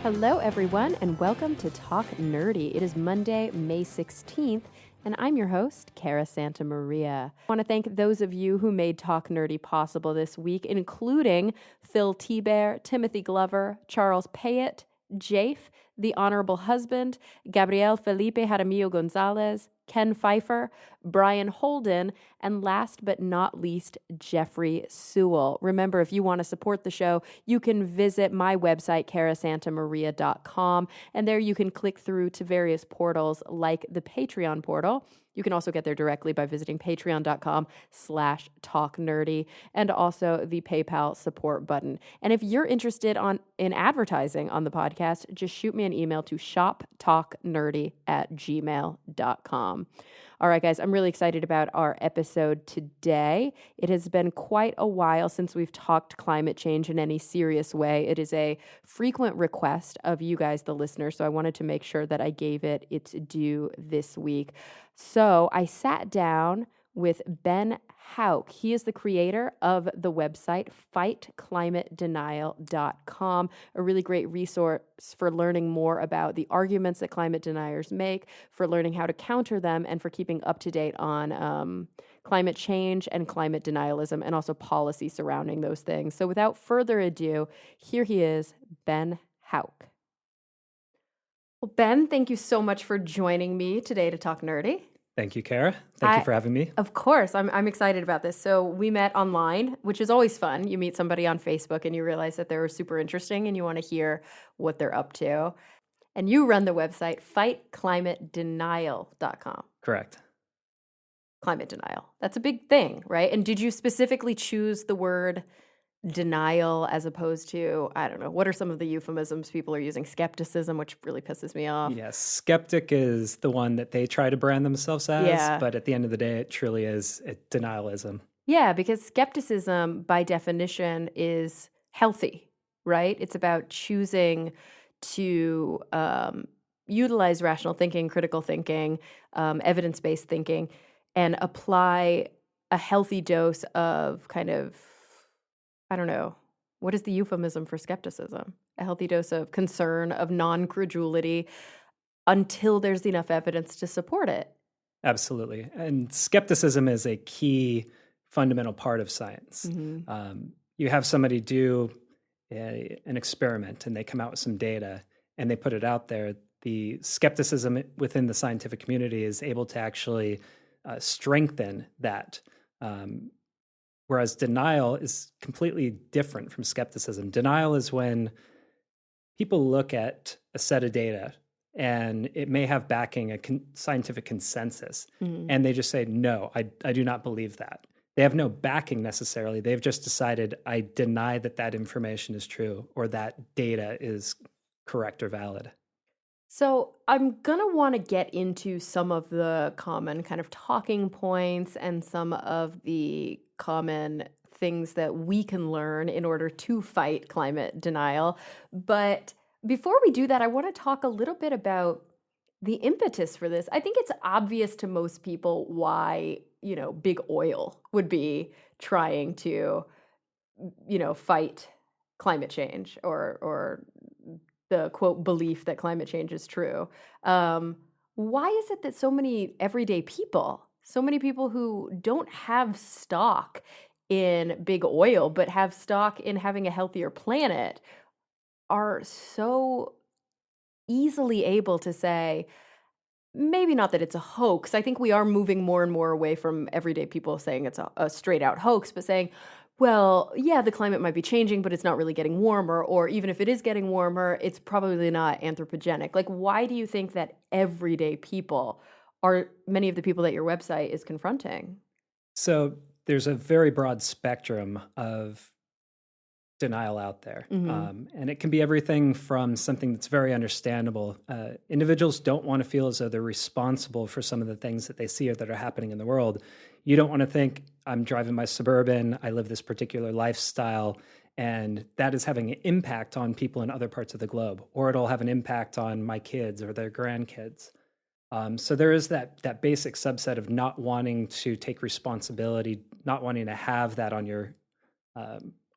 Hello, everyone, and welcome to Talk Nerdy. It is Monday, May 16th, and I'm your host, Cara Santa Maria. I want to thank those of you who made Talk Nerdy possible this week, including Phil T-Bear, Timothy Glover, Charles Payette, Jafe, The Honorable Husband, Gabriel Felipe Jaramillo Gonzalez, Ken Pfeiffer, Brian Holden, and last but not least, Jeffrey Sewell. Remember, if you want to support the show, you can visit my website, carasantamaria.com, and there you can click through to various portals like the Patreon portal. You can also get there directly by visiting patreon.com/talknerdy and also the PayPal support button. And if you're interested in advertising on the podcast, just shoot me an email to shoptalknerdy@gmail.com. All right, guys, I'm really excited about our episode today. It has been quite a while since we've talked climate change in any serious way. It is a frequent request of you guys, the listeners, so I wanted to make sure that I gave it its due this week. So I sat down with Ben Hauck. He is the creator of the website fightclimatedenial.com, a really great resource for learning more about the arguments that climate deniers make, for learning how to counter them, and for keeping up to date on climate change and climate denialism, and also policy surrounding those things. So without further ado, here he is, Ben Hauck. Well, Ben, thank you so much for joining me today to talk nerdy. Thank you, Cara. Thank you for having me. Of course. I'm excited about this. So we met online, which is always fun. You meet somebody on Facebook and you realize that they're super interesting and you want to hear what they're up to. And you run the website fightclimatedenial.com. Correct. Climate denial. That's a big thing, right? And did you specifically choose the word denial as opposed to, I don't know, what are some of the euphemisms people are using? Skepticism, which really pisses me off. Yes, skeptic is the one that they try to brand themselves as, but at the end of the day, it truly is denialism. Yeah, because skepticism, by definition, is healthy, right? It's about choosing to utilize rational thinking, critical thinking, evidence-based thinking, and apply a healthy dose of kind of, I don't know, what is the euphemism for skepticism? A healthy dose of concern, of non-credulity, until there's enough evidence to support it. Absolutely. And skepticism is a key fundamental part of science. Mm-hmm. You have somebody do an experiment and they come out with some data and they put it out there. The skepticism within the scientific community is able to actually strengthen that. Whereas denial is completely different from skepticism. Denial is when people look at a set of data and it may have backing a scientific consensus, and they just say, no, I do not believe that. They have no backing necessarily. They've just decided, I deny that that information is true or that data is correct or valid. So I'm going to want to get into some of the common kind of talking points and some of the common things that we can learn in order to fight climate denial. But before we do that, I want to talk a little bit about the impetus for this. I think it's obvious to most people why, big oil would be trying to, fight climate change or the quote belief that climate change is true. Why is it that so many everyday people, so many people who don't have stock in big oil, but have stock in having a healthier planet, are so easily able to say, maybe not that it's a hoax. I think we are moving more and more away from everyday people saying it's a straight out hoax, but saying, well, yeah, the climate might be changing, but it's not really getting warmer. Or even if it is getting warmer, it's probably not anthropogenic. Like, why do you think that everyday people are many of the people that your website is confronting? So there's a very broad spectrum of denial out there. And it can be everything from something that's very understandable. Individuals don't want to feel as though they're responsible for some of the things that they see or that are happening in the world. You don't want to think, I'm driving my Suburban, I live this particular lifestyle, and that is having an impact on people in other parts of the globe, or it'll have an impact on my kids or their grandkids. So there is that basic subset of not wanting to take responsibility, not wanting to have that on your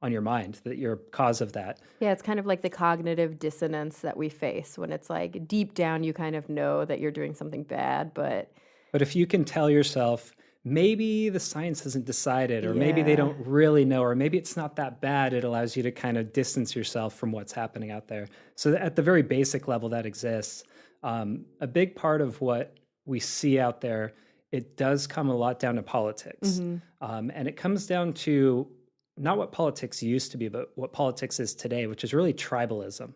on your mind, that you're cause of that. Yeah, it's kind of like the cognitive dissonance that we face when it's like deep down you kind of know that you're doing something bad, but But if you can tell yourself, maybe the science hasn't decided, or maybe they yeah. don't really know, or maybe it's not that bad, it allows you to kind of distance yourself from what's happening out there. So at the very basic level that exists, a big part of what we see out there, it does come a lot down to politics. Hmm. And it comes down to not what politics used to be, but what politics is today, which is really tribalism,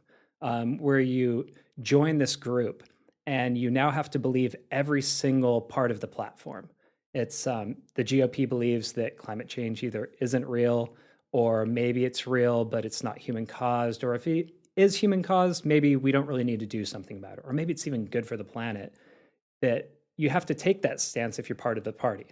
where you join this group and you now have to believe every single part of the platform. It's the GOP believes that climate change either isn't real, or maybe it's real, but it's not human caused, or if it is human caused, maybe we don't really need to do something about it, or maybe it's even good for the planet. That you have to take that stance if you're part of the party.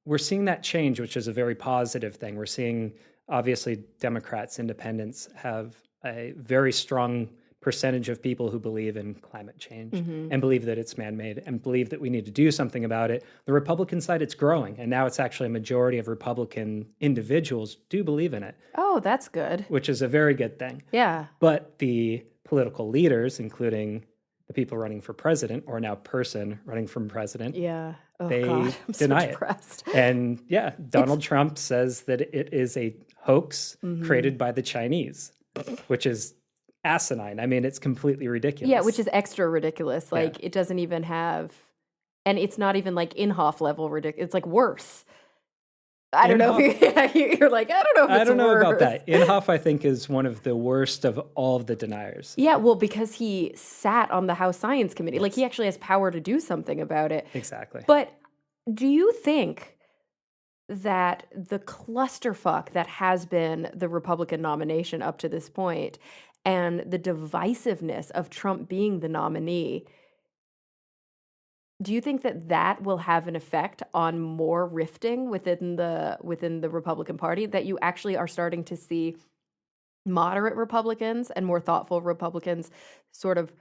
We're seeing that change, which is a very positive thing. We're seeing, obviously, Democrats, independents have a very strong percentage of people who believe in climate change and believe that it's man-made and believe that we need to do something about it. The Republican side, it's growing, and now it's actually a majority of Republican individuals do believe in it. Oh, that's good. Which is a very good thing. Yeah. But the political leaders, including the people running for president, or now person running for president, Yeah. Oh, they God. I'm deny so it. depressed. And yeah, Donald Trump says that it is a hoax created by the Chinese, which is asinine. I mean, it's completely ridiculous. Yeah, which is extra ridiculous. Like, it doesn't even have, and it's not even like Inhofe level ridiculous. It's like worse. I don't know if you're like, I don't know if it's I don't know worse. about that. Inhofe, I think, is one of the worst of all of the deniers. Yeah, well, because he sat on the House Science Committee. Like, he actually has power to do something about it. Exactly. But do you think that the clusterfuck that has been the Republican nomination up to this point and the divisiveness of Trump being the nominee, do you think that that will have an effect on more rifting within the Republican Party, that you actually are starting to see moderate Republicans and more thoughtful Republicans sort of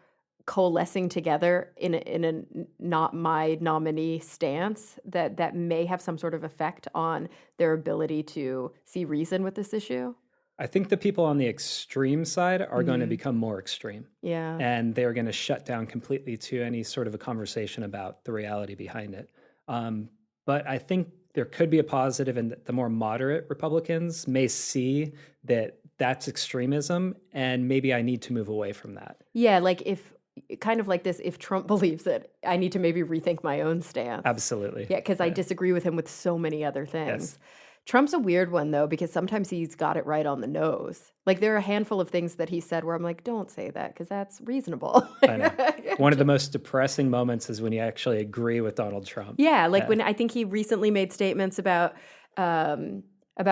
coalescing together in a not my nominee stance that may have some sort of effect on their ability to see reason with this issue? I think the people on the extreme side are going to become more extreme. Yeah. And they're going to shut down completely to any sort of a conversation about the reality behind it. But I think there could be a positive in that the more moderate Republicans may see that that's extremism, and maybe I need to move away from that. Yeah, like if kind of like this, if Trump believes it, I need to maybe rethink my own stance. Absolutely. Yeah, because I disagree with him with so many other things. Yes. Trump's a weird one, though, because sometimes he's got it right on the nose. Like, there are a handful of things that he said where I'm like, don't say that, because that's reasonable. I know. One of the most depressing moments is when you actually agree with Donald Trump. Yeah, like when I think he recently made statements about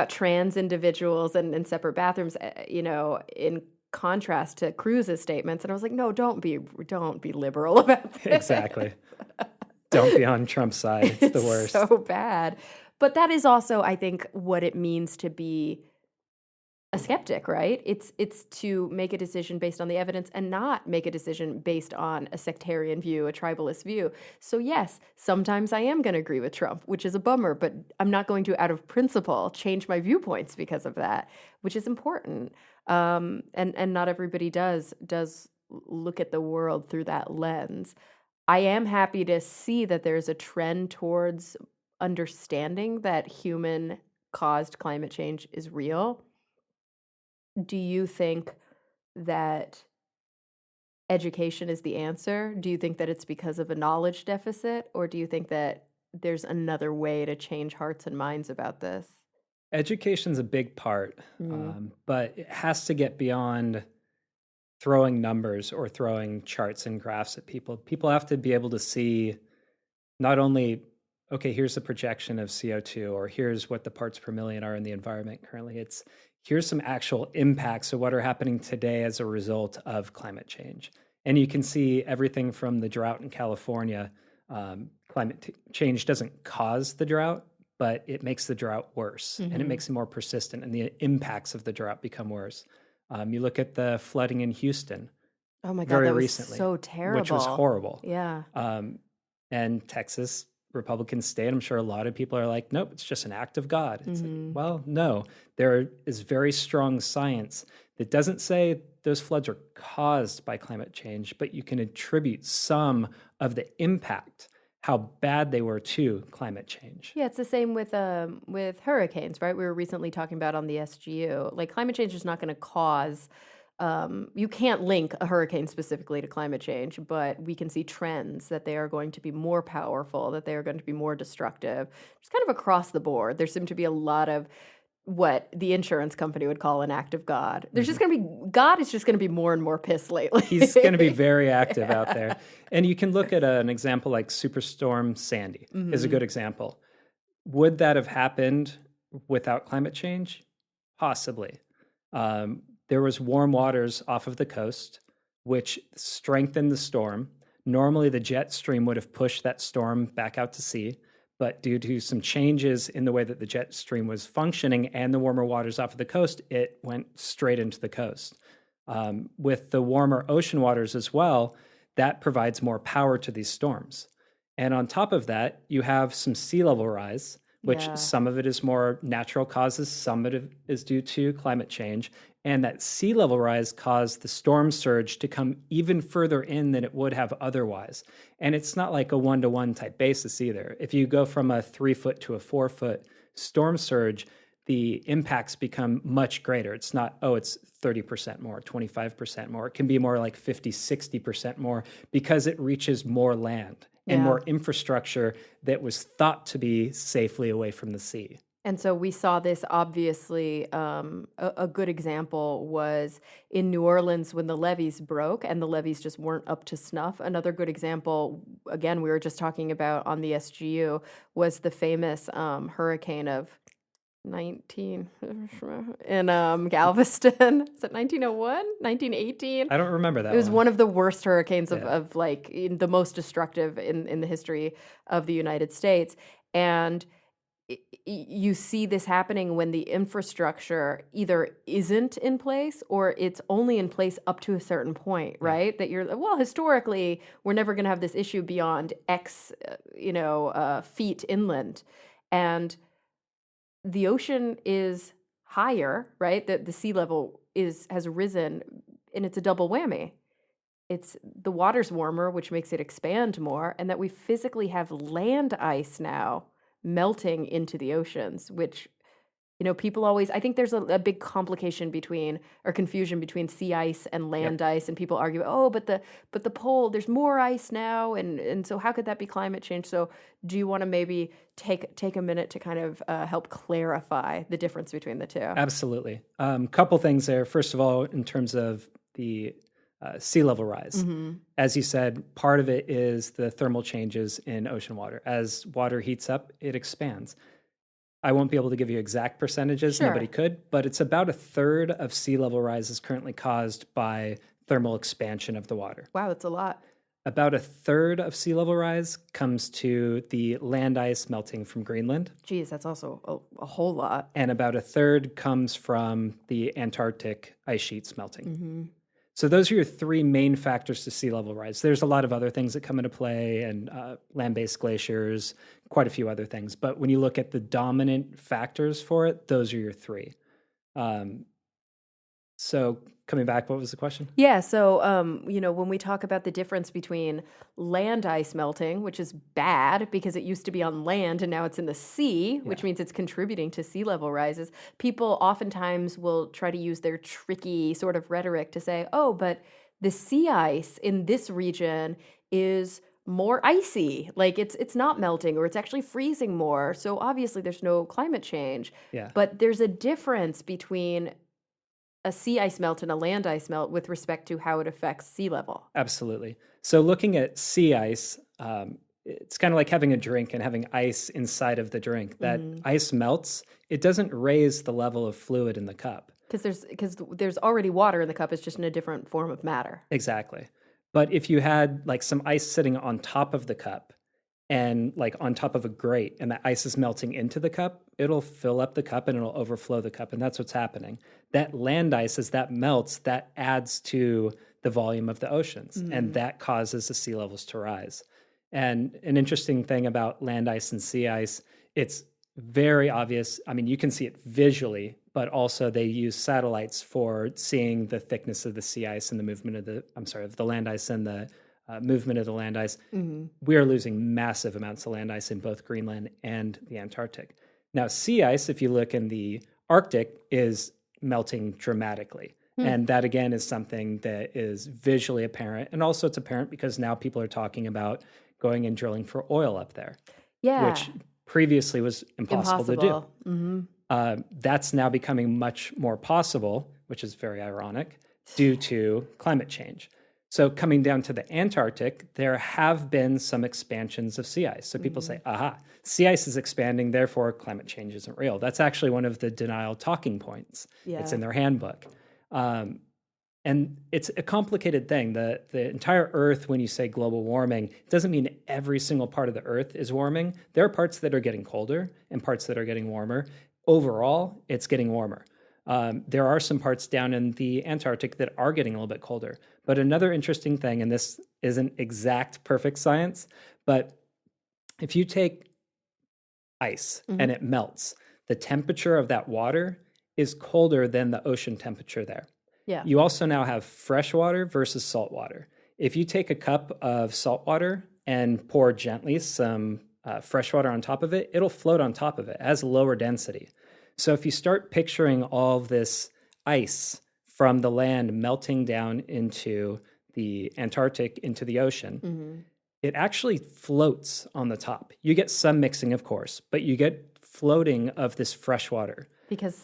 trans individuals and separate bathrooms, in contrast to Cruz's statements. And I was like, no, don't be liberal about this. Exactly. Don't be on Trump's side. It's the worst. So bad. But that is also, I think, what it means to be a skeptic, right? It's to make a decision based on the evidence and not make a decision based on a sectarian view, a tribalist view. So yes, sometimes I am going to agree with Trump, which is a bummer, but I'm not going to, out of principle, change my viewpoints because of that, which is important. And not everybody does look at the world through that lens. I am happy to see that there's a trend towards understanding that human-caused climate change is real. Do you think that education is the answer? Do you think that it's because of a knowledge deficit? Or do you think that there's another way to change hearts and minds about this? Education's a big part, but it has to get beyond throwing numbers or throwing charts and graphs at people. People have to be able to see not only, okay, here's the projection of CO2, or here's what the parts per million are in the environment currently. It's here's some actual impacts of what are happening today as a result of climate change. And you can see everything from the drought in California. Climate change doesn't cause the drought, but it makes the drought worse, and it makes it more persistent, and the impacts of the drought become worse. You look at the flooding in Houston. Oh my God, very that was recently, so terrible. which was horrible. Yeah. And Texas Republican state, I'm sure a lot of people are like, nope, it's just an act of God. It's like, Mhm. well, no, there is very strong science that doesn't say those floods are caused by climate change, but you can attribute some of the impact, how bad they were to climate change. Yeah, it's the same with hurricanes, right? We were recently talking about on the SGU. Like climate change is not going to cause you can't link a hurricane specifically to climate change, but we can see trends that they are going to be more powerful, that they are going to be more destructive, just kind of across the board. There seem to be a lot of what the insurance company would call an act of God. There's just going to be, God is just going to be more and more pissed lately. He's going to be very active out Yeah. there. And you can look at an example like Superstorm Sandy is a Mhm. good example. Would that have happened without climate change? Possibly. There was warm waters off of the coast, which strengthened the storm. Normally, the jet stream would have pushed that storm back out to sea, but due to some changes in the way that the jet stream was functioning and the warmer waters off of the coast, it went straight into the coast. With the warmer ocean waters as well, that provides more power to these storms. And on top of that, you have some sea level rise, which Yeah. some of it is more natural causes, some of it is due to climate change. And that sea level rise caused the storm surge to come even further in than it would have otherwise. And it's not like a 1-to-1 type basis either. If you go from a 3-foot to a 4-foot storm surge, the impacts become much greater. It's not, oh, it's 30% more, 25% more. It can be more like 50, 60% more because it reaches more land and Yeah. more infrastructure that was thought to be safely away from the sea. And so we saw this obviously. A good example was in New Orleans when the levees broke and the levees just weren't up to snuff. Another good example, again, we were just talking about on the SGU, was the famous hurricane of 19 in Galveston. Is it 1901, 1918? I don't remember that It was one. one of the worst hurricanes Yeah. of like the most destructive in the history of the United States. And you see this happening when the infrastructure either isn't in place or it's only in place up to a certain point, Yeah. right? That you're, well, historically, we're never going to have this issue beyond X, feet inland. And the ocean is higher, right? The sea level has risen, and it's a double whammy. It's the water's warmer, which makes it expand more, and that we physically have land ice now melting into the oceans, which, people always, I think there's a big complication between, or confusion between sea ice and land ice, and people argue, oh, but the pole, there's more ice now, and so how could that be climate change? So do you want to maybe take a minute to kind of help clarify the difference between the two? Absolutely. Couple things there. First of all, in terms of the sea level rise. Mm-hmm. As you said, part of it is the thermal changes in ocean water. As water heats up, it expands. I won't be able to give you exact percentages, Sure. nobody could, but it's about a third of sea level rise is currently caused by thermal expansion of the water. Wow, that's a lot. About a third of sea level rise comes to the land ice melting from Greenland. Geez, that's also a whole lot. And about a third comes from the Antarctic ice sheets melting. Mm-hmm. So those are your three main factors to sea level rise. There's a lot of other things that come into play, and land-based glaciers, quite a few other things. But when you look at the dominant factors for it, those are your three. So coming back, what was the question? Yeah, so when we talk about the difference between land ice melting, which is bad because it used to be on land and now it's in the sea, which means it's contributing to sea level rises, people oftentimes will try to use their tricky sort of rhetoric to say, oh, but the sea ice in this region is more icy, like it's not melting or it's actually freezing more. So obviously there's no climate change. Yeah. But there's a difference between a sea ice melt and a land ice melt with respect to how it affects sea level. Absolutely. So looking at sea ice, it's kind of like having a drink and having ice inside of the drink. That ice melts. It doesn't raise the level of fluid in the cup. Because there's already water in the cup. It's just in a different form of matter. Exactly. But if you had like some ice sitting on top of the cup and like on top of a grate and the ice is melting into the cup, it'll fill up the cup and it'll overflow the cup. And that's what's happening. That land ice, as that melts, that adds to the volume of the oceans and that causes the sea levels to rise. And an interesting thing about land ice and sea ice, it's very obvious. I mean, you can see it visually, but also they use satellites for seeing the thickness of the sea ice and the movement of of the land ice and the movement of the land ice. We are losing massive amounts of land ice in both Greenland and the Antarctic. Now, sea ice, if you look in the Arctic, is melting dramatically. And that, again, is something that is visually apparent. And also it's apparent because now people are talking about going and drilling for oil up there, which previously was impossible to do. That's now becoming much more possible, which is very ironic, due to climate change. So coming down to the Antarctic, there have been some expansions of sea ice. So people say, aha, sea ice is expanding, therefore climate change isn't real. That's actually one of the denial talking points. It's in their handbook. And it's a complicated thing. The entire Earth, when you say global warming, it doesn't mean every single part of the Earth is warming. There are parts that are getting colder and parts that are getting warmer. Overall, it's getting warmer. There are some parts down in the Antarctic that are getting a little bit colder. But another interesting thing, and this isn't exact perfect science, but if you take ice and it melts, the temperature of that water is colder than the ocean temperature there. Yeah. You also now have fresh water versus salt water. If you take a cup of salt water and pour gently some fresh water on top of it, it'll float on top of it. It has lower density. So if you start picturing all of this ice from the land melting down into the Antarctic, into the ocean, it actually floats on the top. You get some mixing, of course, but you get floating of this fresh water. Because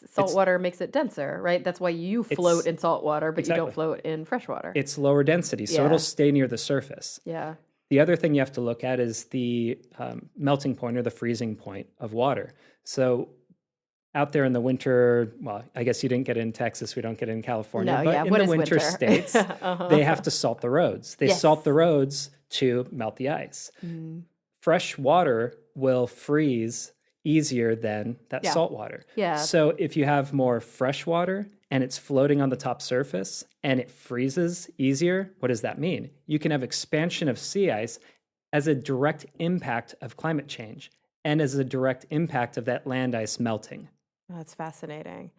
salt water makes it denser, right? That's why you float in salt water, but you don't float in fresh water. It's lower density, so it'll stay near the surface. Yeah. The other thing you have to look at is the melting point or the freezing point of water. So out there in the winter, well, I guess you didn't get it in Texas, we don't get it in California, but in the winter states, they have to salt the roads. They salt the roads to melt the ice. Fresh water will freeze easier than that salt water. Yeah. So if you have more fresh water and it's floating on the top surface and it freezes easier, what does that mean? You can have expansion of sea ice as a direct impact of climate change and as a direct impact of that land ice melting. That's fascinating.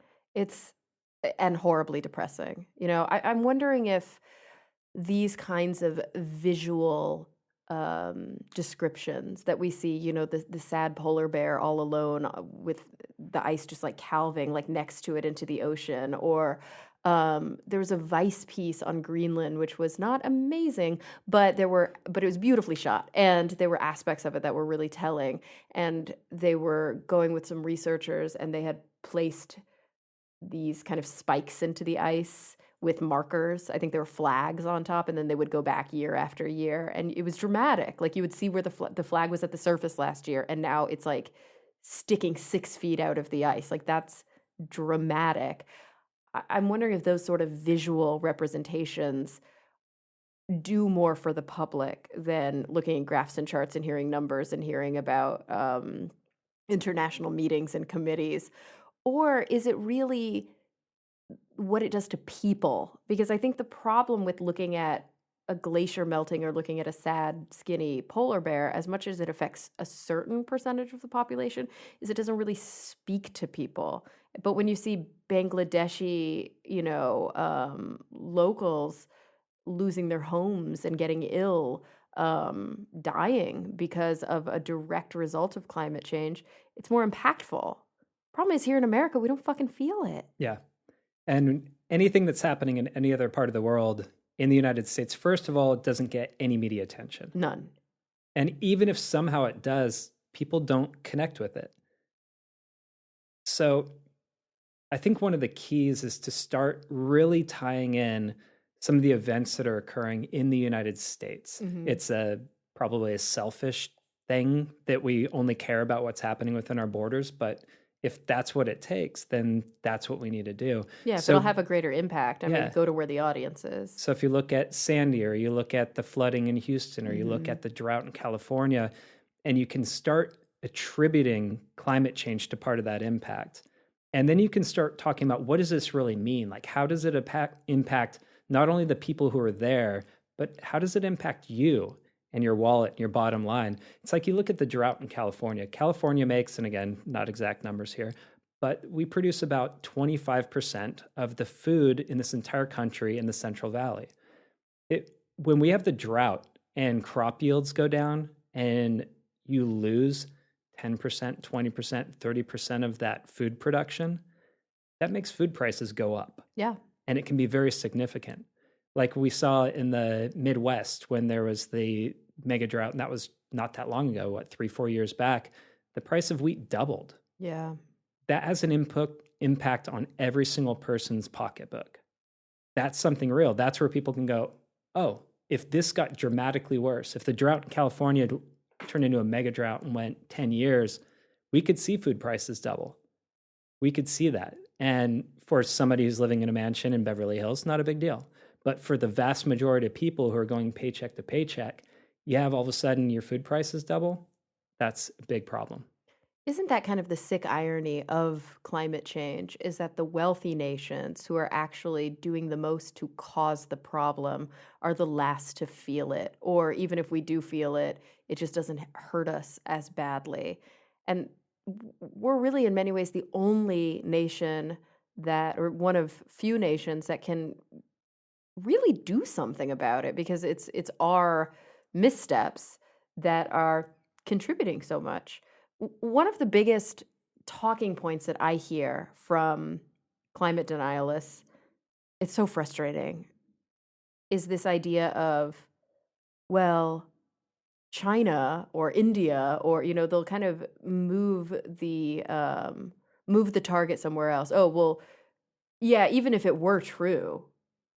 And horribly depressing. You know, I'm wondering if these kinds of visual descriptions that we see, you know, the sad polar bear all alone with the ice just like calving like next to it into the ocean, or there was a Vice piece on Greenland which was not amazing, but it was beautifully shot, and there were aspects of it that were really telling, and they were going with some researchers and they had placed these kind of spikes into the ice with markers. I think there were flags on top, and then they would go back year after year, and it was dramatic. Like you would see where the flag was at the surface last year, and now it's like sticking 6 feet out of the ice. Like that's dramatic. I'm wondering if those sort of visual representations do more for the public than looking at graphs and charts and hearing numbers and hearing about international meetings and committees, or is it really what it does to people? Because I think the problem with looking at a glacier melting or looking at a sad, skinny polar bear, as much as it affects a certain percentage of the population, is it doesn't really speak to people. But when you see Bangladeshi, you know, locals losing their homes and getting ill, dying because of a direct result of climate change, it's more impactful. Problem is, here in America, we don't fucking feel it. Yeah. And anything that's happening in any other part of the world, in the United States, first of all, it doesn't get any media attention. None. And even if somehow it does, people don't connect with it. So I think one of the keys is to start really tying in some of the events that are occurring in the United States. It's probably a selfish thing that we only care about what's happening within our borders, but if that's what it takes, then that's what we need to do. Yeah, if it'll have a greater impact, I mean, go to where the audience is. So if you look at Sandy, or you look at the flooding in Houston, or you look at the drought in California, and you can start attributing climate change to part of that impact. And then you can start talking about, what does this really mean? Like, how does it impact not only the people who are there, but how does it impact you? and your wallet and your bottom line. It's like you look at the drought in California. California makes, and again, not exact numbers here, but we produce about 25% of the food in this entire country in the Central Valley. When we have the drought and crop yields go down and you lose 10%, 20%, 30% of that food production, that makes food prices go up. Yeah. And it can be very significant. Like we saw in the Midwest when there was the mega drought, and that was not that long ago, 3-4 years back, the price of wheat doubled. Yeah. That has an impact on every single person's pocketbook. That's something real. That's where people can go, oh, if this got dramatically worse, if the drought in California turned into a mega drought and went 10 years, we could see food prices double. We could see that. And for somebody who's living in a mansion in Beverly Hills, not a big deal. But for the vast majority of people who are going paycheck to paycheck, you have all of a sudden your food prices double. That's a big problem. Isn't that kind of the sick irony of climate change, is that the wealthy nations who are actually doing the most to cause the problem are the last to feel it? Or even if we do feel it, it just doesn't hurt us as badly. And we're really in many ways the only nation that, or one of few nations that can really do something about it, because it's our missteps that are contributing so much. One of the biggest talking points that I hear from climate denialists, it's so frustrating, is this idea of, well, China or India, or they'll kind of move the target somewhere else. Oh, well, yeah, even if it were true,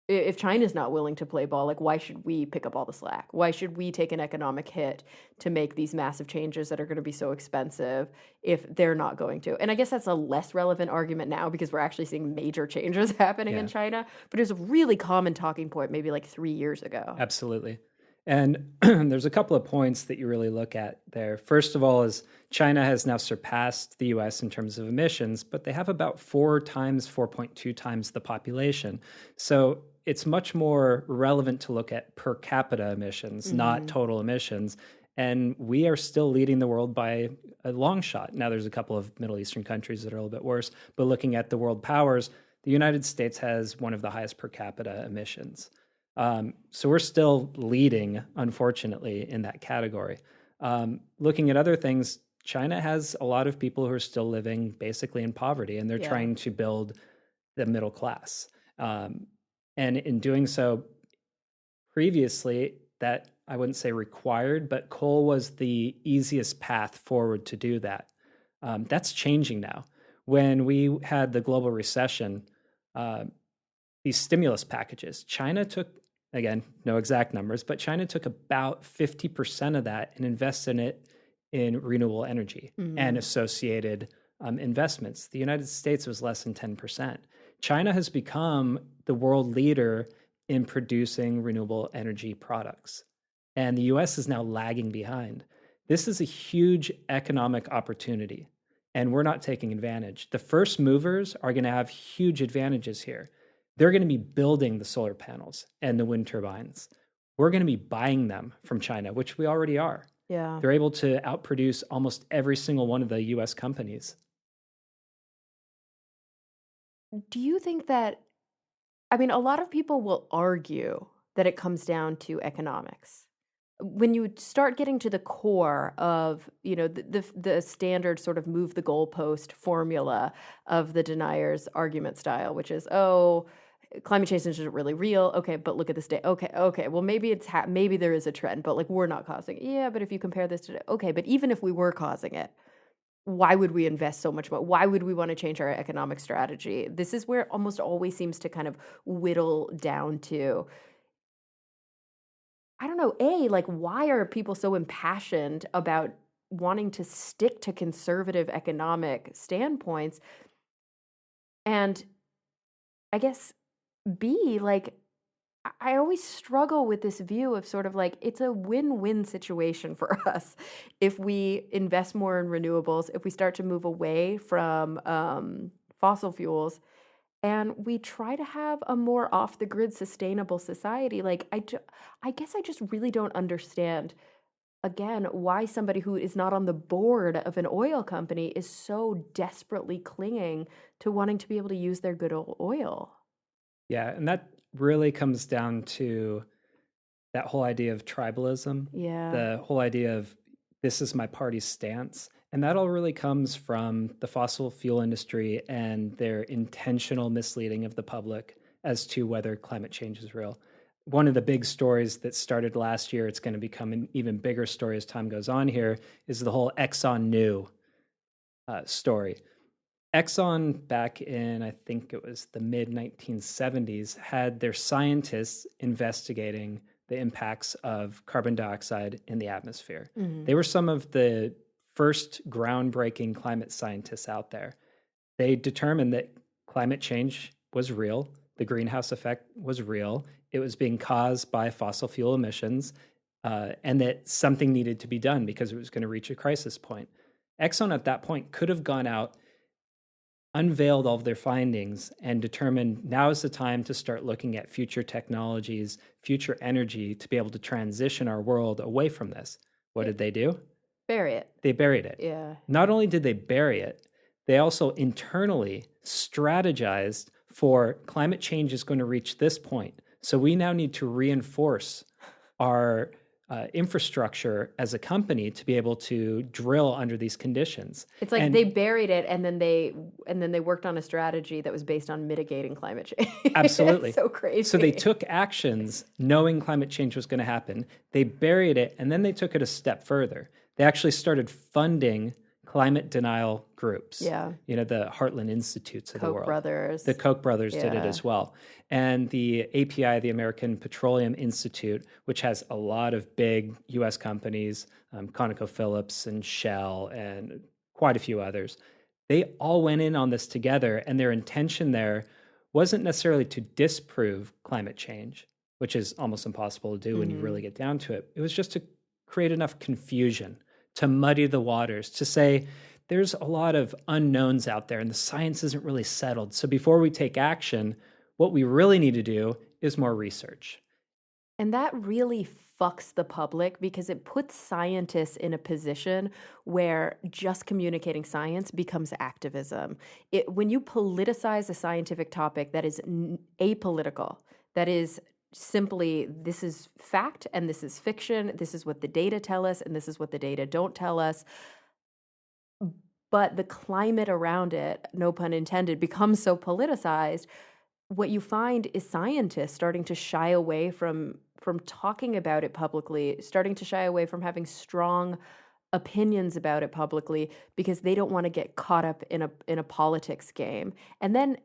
if China's not willing to play ball, like, why should we pick up all the slack? Why should we take an economic hit to make these massive changes that are going to be so expensive if they're not going to? And I guess that's a less relevant argument now because we're actually seeing major changes happening in China. But it was a really common talking point maybe like 3 years ago. Absolutely. And there's a couple of points that you really look at there. First of all is China has now surpassed the US in terms of emissions, but they have about 4.2 times the population. So it's much more relevant to look at per capita emissions, not total emissions. And we are still leading the world by a long shot. Now, there's a couple of Middle Eastern countries that are a little bit worse, but looking at the world powers, the United States has one of the highest per capita emissions. So we're still leading, unfortunately, in that category. Looking at other things, China has a lot of people who are still living basically in poverty, and they're trying to build the middle class. And in doing so, previously, that I wouldn't say required, but coal was the easiest path forward to do that. That's changing now. When we had the global recession, these stimulus packages, China took, again, no exact numbers, but China took about 50% of that and invested it in renewable energy and associated investments. The United States was less than 10%. China has become the world leader in producing renewable energy products, and the US is now lagging behind. This is a huge economic opportunity, and we're not taking advantage. The first movers are going to have huge advantages here. They're going to be building the solar panels and the wind turbines. We're going to be buying them from China, which we already are. Yeah. They're able to outproduce almost every single one of the US companies. Do you think that, I mean, a lot of people will argue that it comes down to economics. When you start getting to the core of, the standard sort of move the goalpost formula of the deniers argument style, which is, oh, climate change isn't really real. Okay, but look at this day. Okay. Well, maybe maybe there is a trend, but like we're not causing it. Yeah, but if you compare this to, okay, but even if we were causing it, why would we invest so much more? Why would we want to change our economic strategy? This is where it almost always seems to kind of whittle down to, I don't know, like, why are people so impassioned about wanting to stick to conservative economic standpoints? And I guess, B, like, I always struggle with this view of sort of like it's a win-win situation for us if we invest more in renewables, if we start to move away from fossil fuels, and we try to have a more off the grid sustainable society. Like I guess I just really don't understand again why somebody who is not on the board of an oil company is so desperately clinging to wanting to be able to use their good old oil. Yeah, and that really comes down to that whole idea of tribalism, Yeah. the whole idea of this is my party's stance. And that all really comes from the fossil fuel industry and their intentional misleading of the public as to whether climate change is real. One of the big stories that started last year, it's going to become an even bigger story as time goes on here, is the whole Exxon New story. Exxon, back in, I think it was the mid 1970s, had their scientists investigating the impacts of carbon dioxide in the atmosphere. Mhm. They were some of the first groundbreaking climate scientists out there. They determined that climate change was real, the greenhouse effect was real, it was being caused by fossil fuel emissions, and that something needed to be done because it was going to reach a crisis point. Exxon at that point could have gone out, unveiled all of their findings, and determined now is the time to start looking at future technologies, future energy to be able to transition our world away from this. What Yeah. did they do? Bury it. They buried it. Yeah. Not only did they bury it, they also internally strategized for climate change is going to reach this point. So we now need to reinforce our infrastructure as a company to be able to drill under these conditions. It's like And they buried it and then they worked on a strategy that was based on mitigating climate change. absolutely. It's so crazy. So they took actions knowing climate change was going to happen. They buried it, and then they took it a step further. They actually started funding climate denial groups. Yeah. You know, the Heartland Institutes of the Koch world. brothers. The Koch brothers did it Yeah. as well. And the API, the American Petroleum Institute, which has a lot of big US companies, ConocoPhillips and Shell and quite a few others, they all went in on this together. And their intention there wasn't necessarily to disprove climate change, which is almost impossible to do when you really get down to it. It was just to create enough confusion, to muddy the waters, to say there's a lot of unknowns out there and the science isn't really settled. So before we take action, what we really need to do is more research. And that really fucks the public because it puts scientists in a position where just communicating science becomes activism. When you politicize a scientific topic that is apolitical, that is simply this is fact and this is fiction, this is what the data tell us and this is what the data don't tell us, but the climate around it, no pun intended, becomes so politicized, what you find is scientists starting to shy away from talking about it publicly, starting to shy away from having strong opinions about it publicly because they don't want to get caught up in a politics game. And then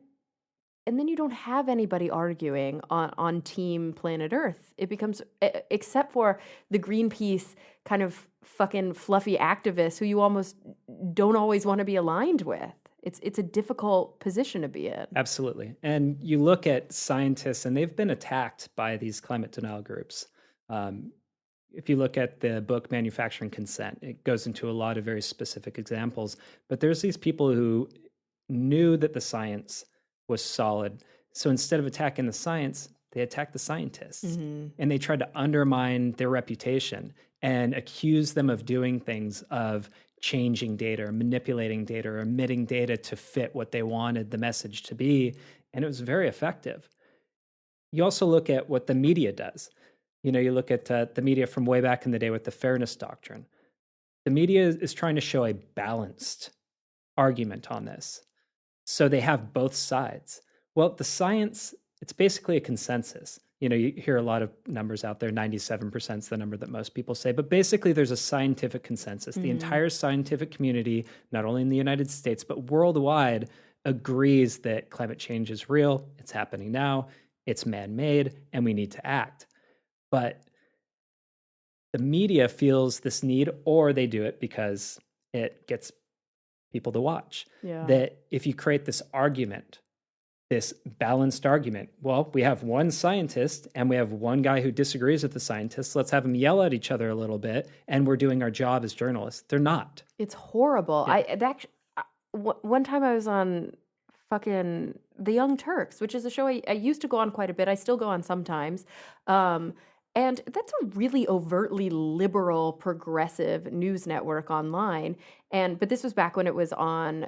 you don't have anybody arguing on Team Planet Earth. It becomes, except for the Greenpeace kind of fucking fluffy activists who you almost don't always want to be aligned with. It's a difficult position to be in. Absolutely. And you look at scientists, and they've been attacked by these climate denial groups. If you look at the book Manufacturing Consent, it goes into a lot of very specific examples. But there's these people who knew that the science was solid. So instead of attacking the science, they attacked the scientists. And they tried to undermine their reputation and accuse them of doing things, of changing data or manipulating data or omitting data to fit what they wanted the message to be. And it was very effective. You also look at what the media does. You know, you look at the media from way back in the day with the fairness doctrine. The media is trying to show a balanced argument on this. So they have both sides. Well, the science, it's basically a consensus. You know, you hear a lot of numbers out there, 97% is the number that most people say, but basically there's a scientific consensus. The entire scientific community, not only in the United States, but worldwide, agrees that climate change is real, it's happening now, it's man-made, and we need to act. But the media feels this need, or they do it because it gets people to watch. Yeah. That if you create this argument, this balanced argument, well, we have one scientist and we have one guy who disagrees with the scientist. Let's have them yell at each other a little bit, and we're doing our job as journalists. They're not. It's horrible. Yeah. One time I was on fucking The Young Turks, which is a show I used to go on quite a bit. I still go on sometimes. Um, and that's a really overtly liberal, progressive news network online. But this was back when it was on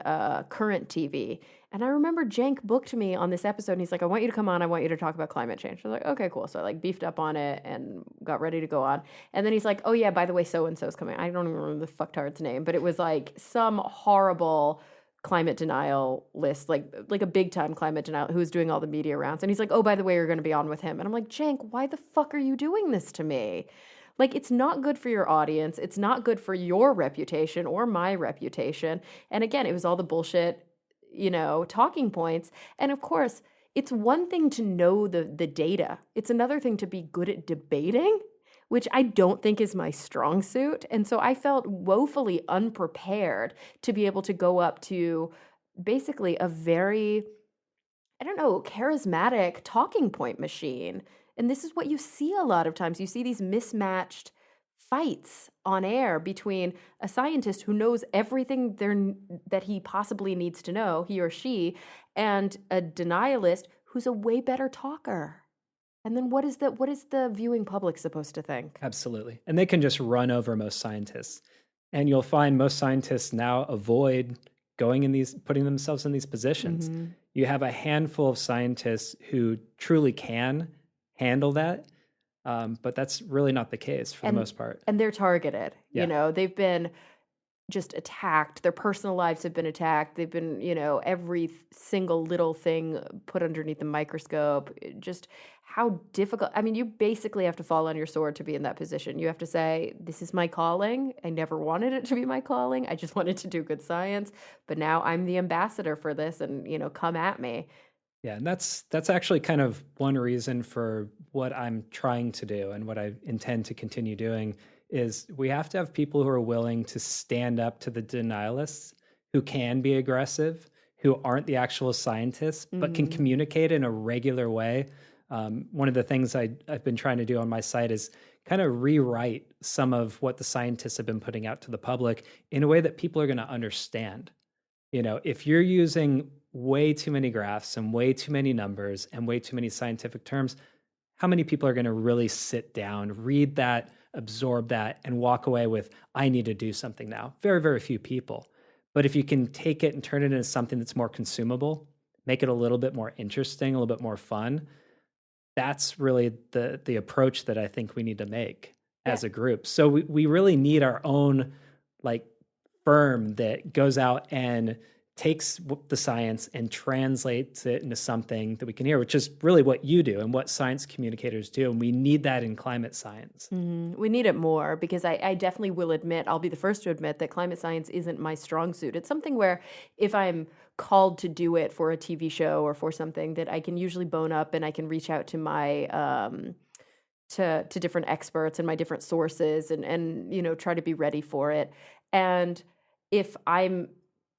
current TV. And I remember Cenk booked me on this episode, and he's like, "I want you to come on. I want you to talk about climate change." I was like, "Okay, cool." So I like beefed up on it and got ready to go on. And then he's like, "Oh yeah, by the way, so and so's coming." I don't even remember the fucktard's name, but it was like some horrible climate denial list, like a big time climate denial who was doing all the media rounds. And he's like, "Oh, by the way, you're going to be on with him." And I'm like, "Cenk, why the fuck are you doing this to me?" Like, it's not good for your audience. It's not good for your reputation or my reputation. And again, it was all the bullshit, talking points. And of course, it's one thing to know the data. It's another thing to be good at debating, which I don't think is my strong suit. And so I felt woefully unprepared to be able to go up to basically a very, I don't know, charismatic talking point machine. And this is what you see a lot of times. You see these mismatched fights on air between a scientist who knows everything that he possibly needs to know, he or she, and a denialist who's a way better talker. And then what is the viewing public supposed to think? Absolutely. And they can just run over most scientists. And you'll find most scientists now avoid putting themselves in these positions. Mm-hmm. You have a handful of scientists who truly can handle that. But that's really not the case for the most part. And they're targeted. Yeah. They've been just attacked. Their personal lives have been attacked. They've been, every single little thing put underneath the microscope. Just how difficult. I mean, you basically have to fall on your sword to be in that position. You have to say, "This is my calling. I never wanted it to be my calling. I just wanted to do good science. But now I'm the ambassador for this, and, come at me." Yeah, and that's actually kind of one reason for what I'm trying to do and what I intend to continue doing is we have to have people who are willing to stand up to the denialists, who can be aggressive, who aren't the actual scientists, but can communicate in a regular way. One of the things I've been trying to do on my site is kind of rewrite some of what the scientists have been putting out to the public in a way that people are going to understand. If you're using way too many graphs and way too many numbers and way too many scientific terms, how many people are going to really sit down, read that, absorb that, and walk away with, "I need to do something now"? Very, very few people. But if you can take it and turn it into something that's more consumable, make it a little bit more interesting, a little bit more fun, that's really the approach that I think we need to make as a group. So we really need our own firm that goes out and takes the science and translates it into something that we can hear, which is really what you do and what science communicators do. And we need that in climate science. We need it more because I definitely will admit, I'll be the first to admit that climate science isn't my strong suit. It's something where if I'm called to do it for a TV show or for something, that I can usually bone up and I can reach out to my to different experts and my different sources and try to be ready for it. And if I'm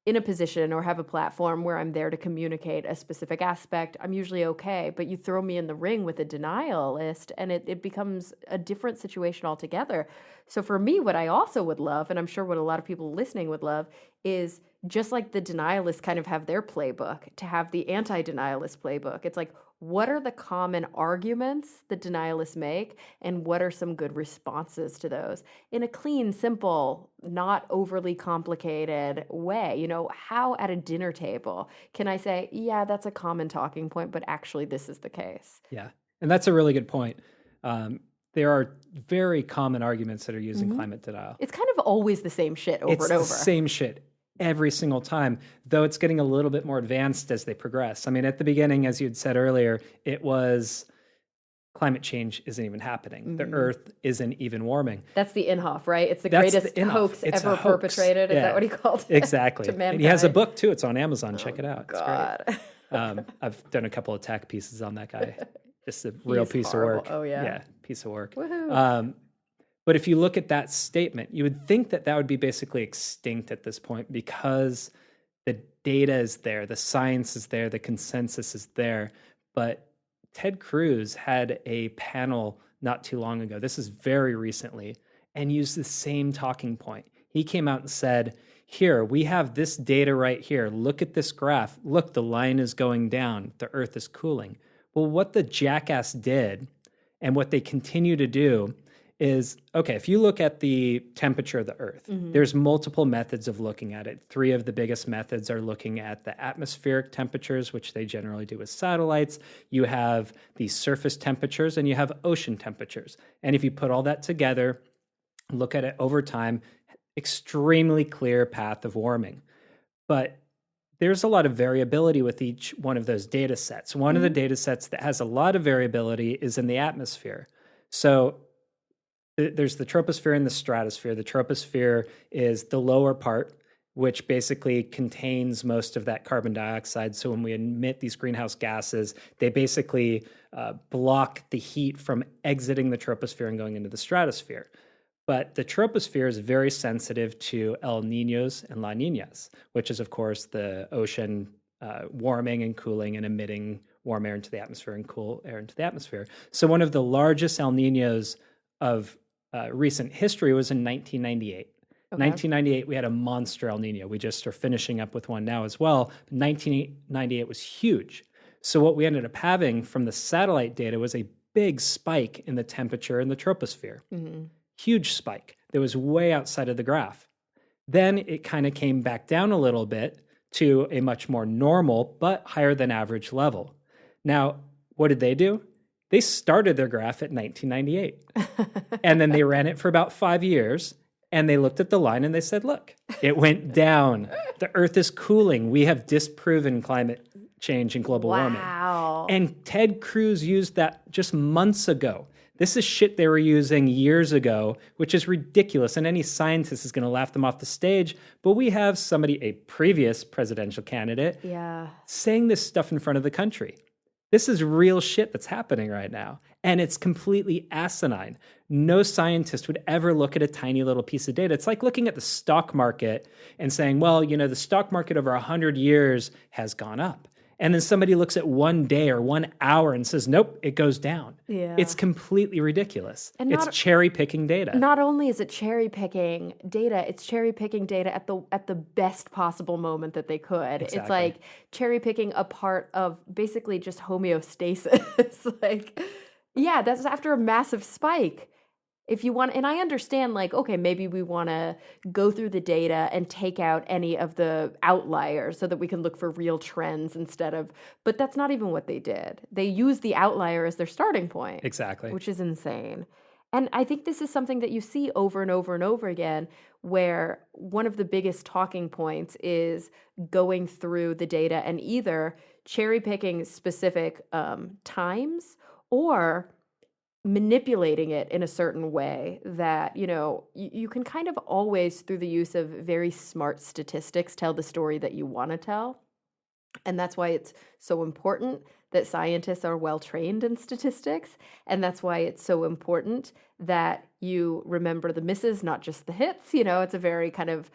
in a position or have a platform where I'm there to communicate a specific aspect, I'm usually okay. But you throw me in the ring with a denialist and it becomes a different situation altogether. So for me, what I also would love, and I'm sure what a lot of people listening would love, is just like the denialists kind of have their playbook, to have the anti-denialist playbook. It's like, what are the common arguments that denialists make, and what are some good responses to those in a clean, simple, not overly complicated way? How at a dinner table can I say, "Yeah, that's a common talking point, but actually this is the case"? Yeah, and that's a really good point. There are very common arguments that are used in climate denial. It's kind of always the same shit over and over. It's the same shit every single time, though it's getting a little bit more advanced as they progress. I mean, at the beginning, as you'd said earlier, it was climate change isn't even happening. The Earth isn't even warming. That's the Inhofe, right? It's the greatest hoax ever perpetrated. Is that what he called it? Exactly. And he has a book, too. It's on Amazon. Check it out. God. It's great. I've done a couple of tech pieces on that guy. Just a real piece of work. Oh, yeah. Yeah, piece of work. Woohoo. But if you look at that statement, you would think that would be basically extinct at this point because the data is there, the science is there, the consensus is there. But Ted Cruz had a panel not too long ago, this is very recently, and used the same talking point. He came out and said, here, we have this data right here. Look at this graph. Look, the line is going down. The Earth is cooling. Well, what the jackass did and what they continue to do is, okay, if you look at the temperature of the Earth, there's multiple methods of looking at it. 3 of the biggest methods are looking at the atmospheric temperatures, which they generally do with satellites. You have the surface temperatures, and you have ocean temperatures. And if you put all that together, look at it over time, extremely clear path of warming. But there's a lot of variability with each one of those data sets. One of the data sets that has a lot of variability is in the atmosphere. So there's the troposphere and the stratosphere. The troposphere is the lower part, which basically contains most of that carbon dioxide. So when we emit these greenhouse gases, they basically block the heat from exiting the troposphere and going into the stratosphere. But the troposphere is very sensitive to El Niños and La Niñas, which is, of course, the ocean warming and cooling and emitting warm air into the atmosphere and cool air into the atmosphere. So one of the largest El Niños of recent history was in 1998. Okay. 1998, we had a monster El Nino. We just are finishing up with one now as well. 1998 was huge. So what we ended up having from the satellite data was a big spike in the temperature in the troposphere. Huge spike that was way outside of the graph. Then it kind of came back down a little bit to a much more normal but higher than average level. Now, what did they do? They started their graph at 1998. And then they ran it for about 5 years. And they looked at the line and they said, look, it went down. The Earth is cooling. We have disproven climate change and global warming. And Ted Cruz used that just months ago. This is shit they were using years ago, which is ridiculous. And any scientist is going to laugh them off the stage. But we have somebody, a previous presidential candidate, saying this stuff in front of the country. This is real shit that's happening right now. And it's completely asinine. No scientist would ever look at a tiny little piece of data. It's like looking at the stock market and saying, well, you know, the stock market over 100 years has gone up. And then somebody looks at 1 day or 1 hour and says, nope, it goes down. It's completely ridiculous. And it's cherry-picking data. Not only is it cherry-picking data, it's cherry-picking data at the best possible moment that they could. Exactly. It's like cherry-picking a part of basically just homeostasis. Like, yeah, that's after a massive spike. If you want, and I understand, like, okay, maybe we want to go through the data and take out any of the outliers so that we can look for real trends instead of, but that's not even what they did. They used the outlier as their starting point. Exactly. Which is insane. And I think this is something that you see over and over and over again, where one of the biggest talking points is going through the data and either cherry picking specific times or manipulating it in a certain way that, you know, you can kind of always, through the use of very smart statistics, tell the story that you want to tell. And that's why it's so important that scientists are well trained in statistics. And that's why it's so important that you remember the misses, not just the hits. You know, it's a very kind of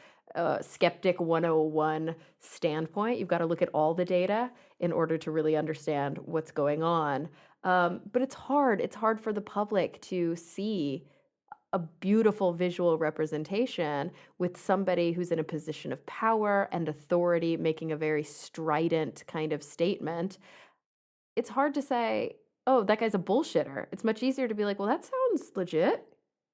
skeptic 101 standpoint. You've got to look at all the data in order to really understand what's going on. But it's hard. It's hard for the public to see a beautiful visual representation with somebody who's in a position of power and authority making a very strident kind of statement. It's hard to say, oh, that guy's a bullshitter. It's much easier to be like, well, that sounds legit.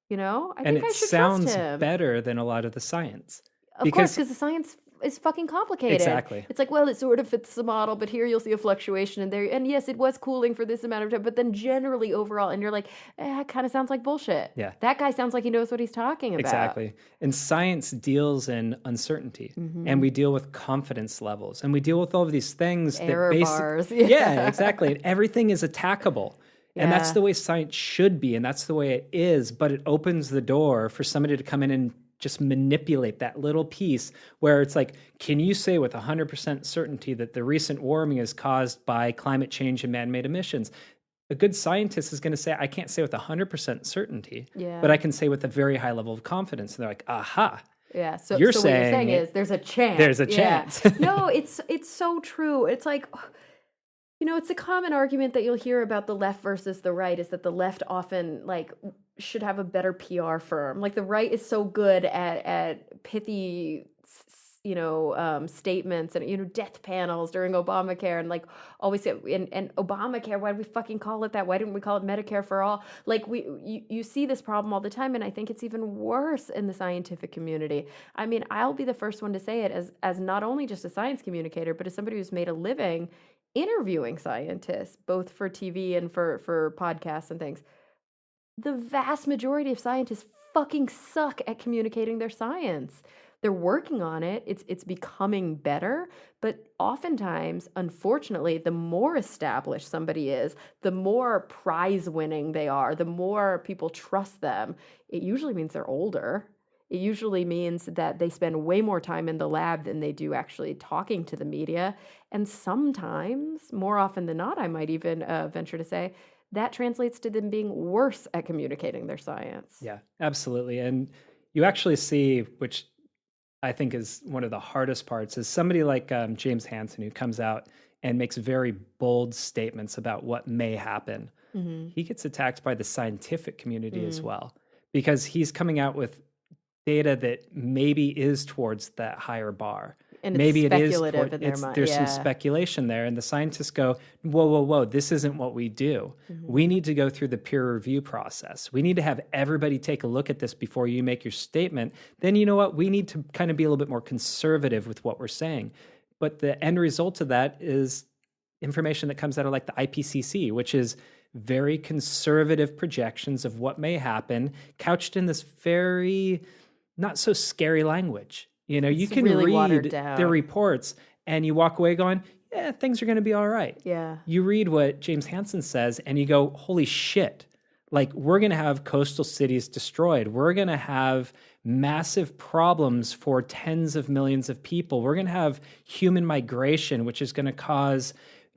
You know, I think I should trust him. And it sounds better than a lot of the science. Of course, because the science is fucking complicated. Exactly. It's like, well, it sort of fits the model, but here you'll see a fluctuation in there. And yes, it was cooling for this amount of time, but then generally overall, and you're like, it kind of sounds like bullshit. Yeah. That guy sounds like he knows what he's talking about. Exactly. And science deals in uncertainty, and we deal with confidence levels, and we deal with all of these things. Error bars. Yeah, exactly. And everything is attackable. And that's the way science should be, and that's the way it is, but it opens the door for somebody to come in and just manipulate that little piece where it's like, can you say with 100% certainty that the recent warming is caused by climate change and man-made emissions? A good scientist is going to say, I can't say with 100% certainty, but I can say with a very high level of confidence. And they're like, aha. Yeah. So, you're what you're saying is there's a chance. There's a chance. No, it's so true. It's like, you know, it's a common argument that you'll hear about the left versus the right is that the left often like should have a better PR firm. Like the right is so good at pithy statements and, death panels during Obamacare and like always say, and Obamacare, why did we fucking call it that? Why didn't we call it Medicare for all? Like you see this problem all the time. And I think it's even worse in the scientific community. I mean, I'll be the first one to say it as not only just a science communicator, but as somebody who's made a living interviewing scientists, both for TV and for podcasts and things. The vast majority of scientists fucking suck at communicating their science. They're working on it. It's becoming better, but oftentimes, unfortunately, the more established somebody is, the more prize winning they are, the more people trust them. It usually means they're older. It usually means that they spend way more time in the lab than they do actually talking to the media. And sometimes, more often than not, I might even venture to say, that translates to them being worse at communicating their science. Yeah, absolutely. And you actually see, which I think is one of the hardest parts, is somebody like James Hansen, who comes out and makes very bold statements about what may happen. Mm-hmm. He gets attacked by the scientific community as well, because he's coming out with data that maybe is towards that higher bar. And maybe it's speculative in their mind. There's some speculation there, and the scientists go, whoa, this isn't what we do. Mm-hmm. We need to go through the peer review process. We need to have everybody take a look at this before you make your statement. Then you know what? We need to kind of be a little bit more conservative with what we're saying. But the end result of that is information that comes out of like the IPCC, which is very conservative projections of what may happen, couched in this very not so scary language. You can really read their reports and you walk away going, yeah, things are going to be all right. Yeah. You read what James Hansen says and you go, holy shit. Like, we're going to have coastal cities destroyed. We're going to have massive problems for tens of millions of people. We're going to have human migration, which is going to cause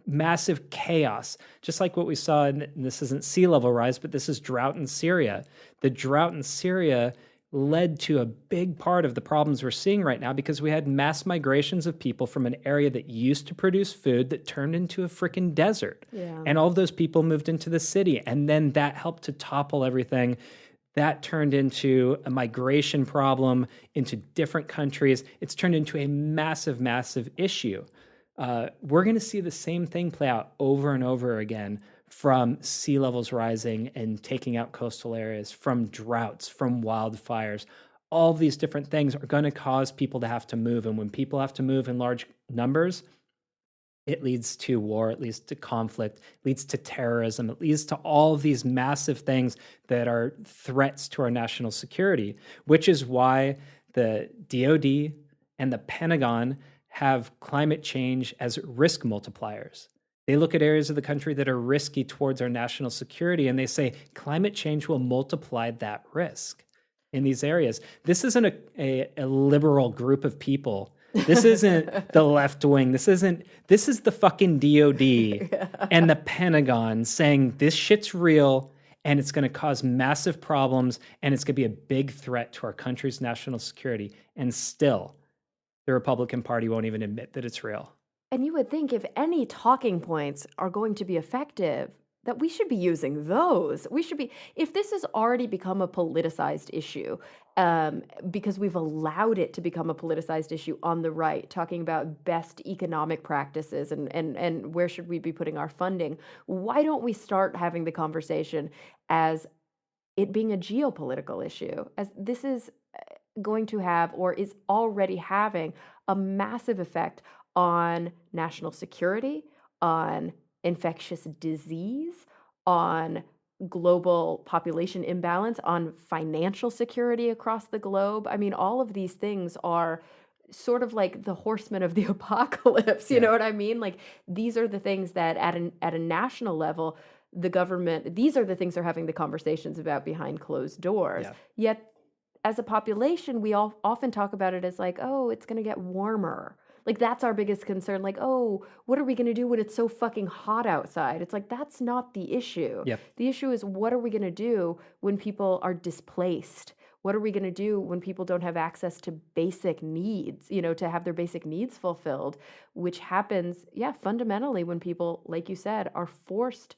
massive chaos, just like what we saw. And this isn't sea level rise, but this is drought in Syria. The drought in Syria led to a big part of the problems we're seeing right now, because we had mass migrations of people from an area that used to produce food that turned into a freaking desert. Yeah. And all of those people moved into the city. And then that helped to topple everything. That turned into a migration problem into different countries. It's turned into a massive, massive issue. We're going to see the same thing play out over and over again, from sea levels rising and taking out coastal areas, from droughts, from wildfires. All these different things are going to cause people to have to move. And when people have to move in large numbers, it leads to war, it leads to conflict, it leads to terrorism, it leads to all of these massive things that are threats to our national security, which is why the DoD and the Pentagon have climate change as risk multipliers. They look at areas of the country that are risky towards our national security, and they say climate change will multiply that risk in these areas. This isn't a liberal group of people. This isn't the left wing. This is the fucking DoD and the Pentagon saying this shit's real and it's going to cause massive problems and it's going to be a big threat to our country's national security. And still, the Republican Party won't even admit that it's real. And you would think if any talking points are going to be effective, that we should be using those. We should be, if this has already become a politicized issue, because we've allowed it to become a politicized issue on the right, talking about best economic practices and where should we be putting our funding, why don't we start having the conversation as it being a geopolitical issue, as this is going to have or is already having a massive effect on national security, on infectious disease, on global population imbalance, on financial security across the globe. I mean, all of these things are sort of like the horsemen of the apocalypse. You know what I mean? Like, these are the things that at a national level, the government, these are the things they're having the conversations about behind closed doors. Yeah. Yet, as a population, we all often talk about it as like, oh, it's going to get warmer. Like, that's our biggest concern. Like, oh, what are we going to do when it's so fucking hot outside? It's like, that's not the issue. Yep. The issue is, what are we going to do when people are displaced? What are we going to do when people don't have access to basic needs, to have their basic needs fulfilled, which happens, fundamentally when people, like you said, are forced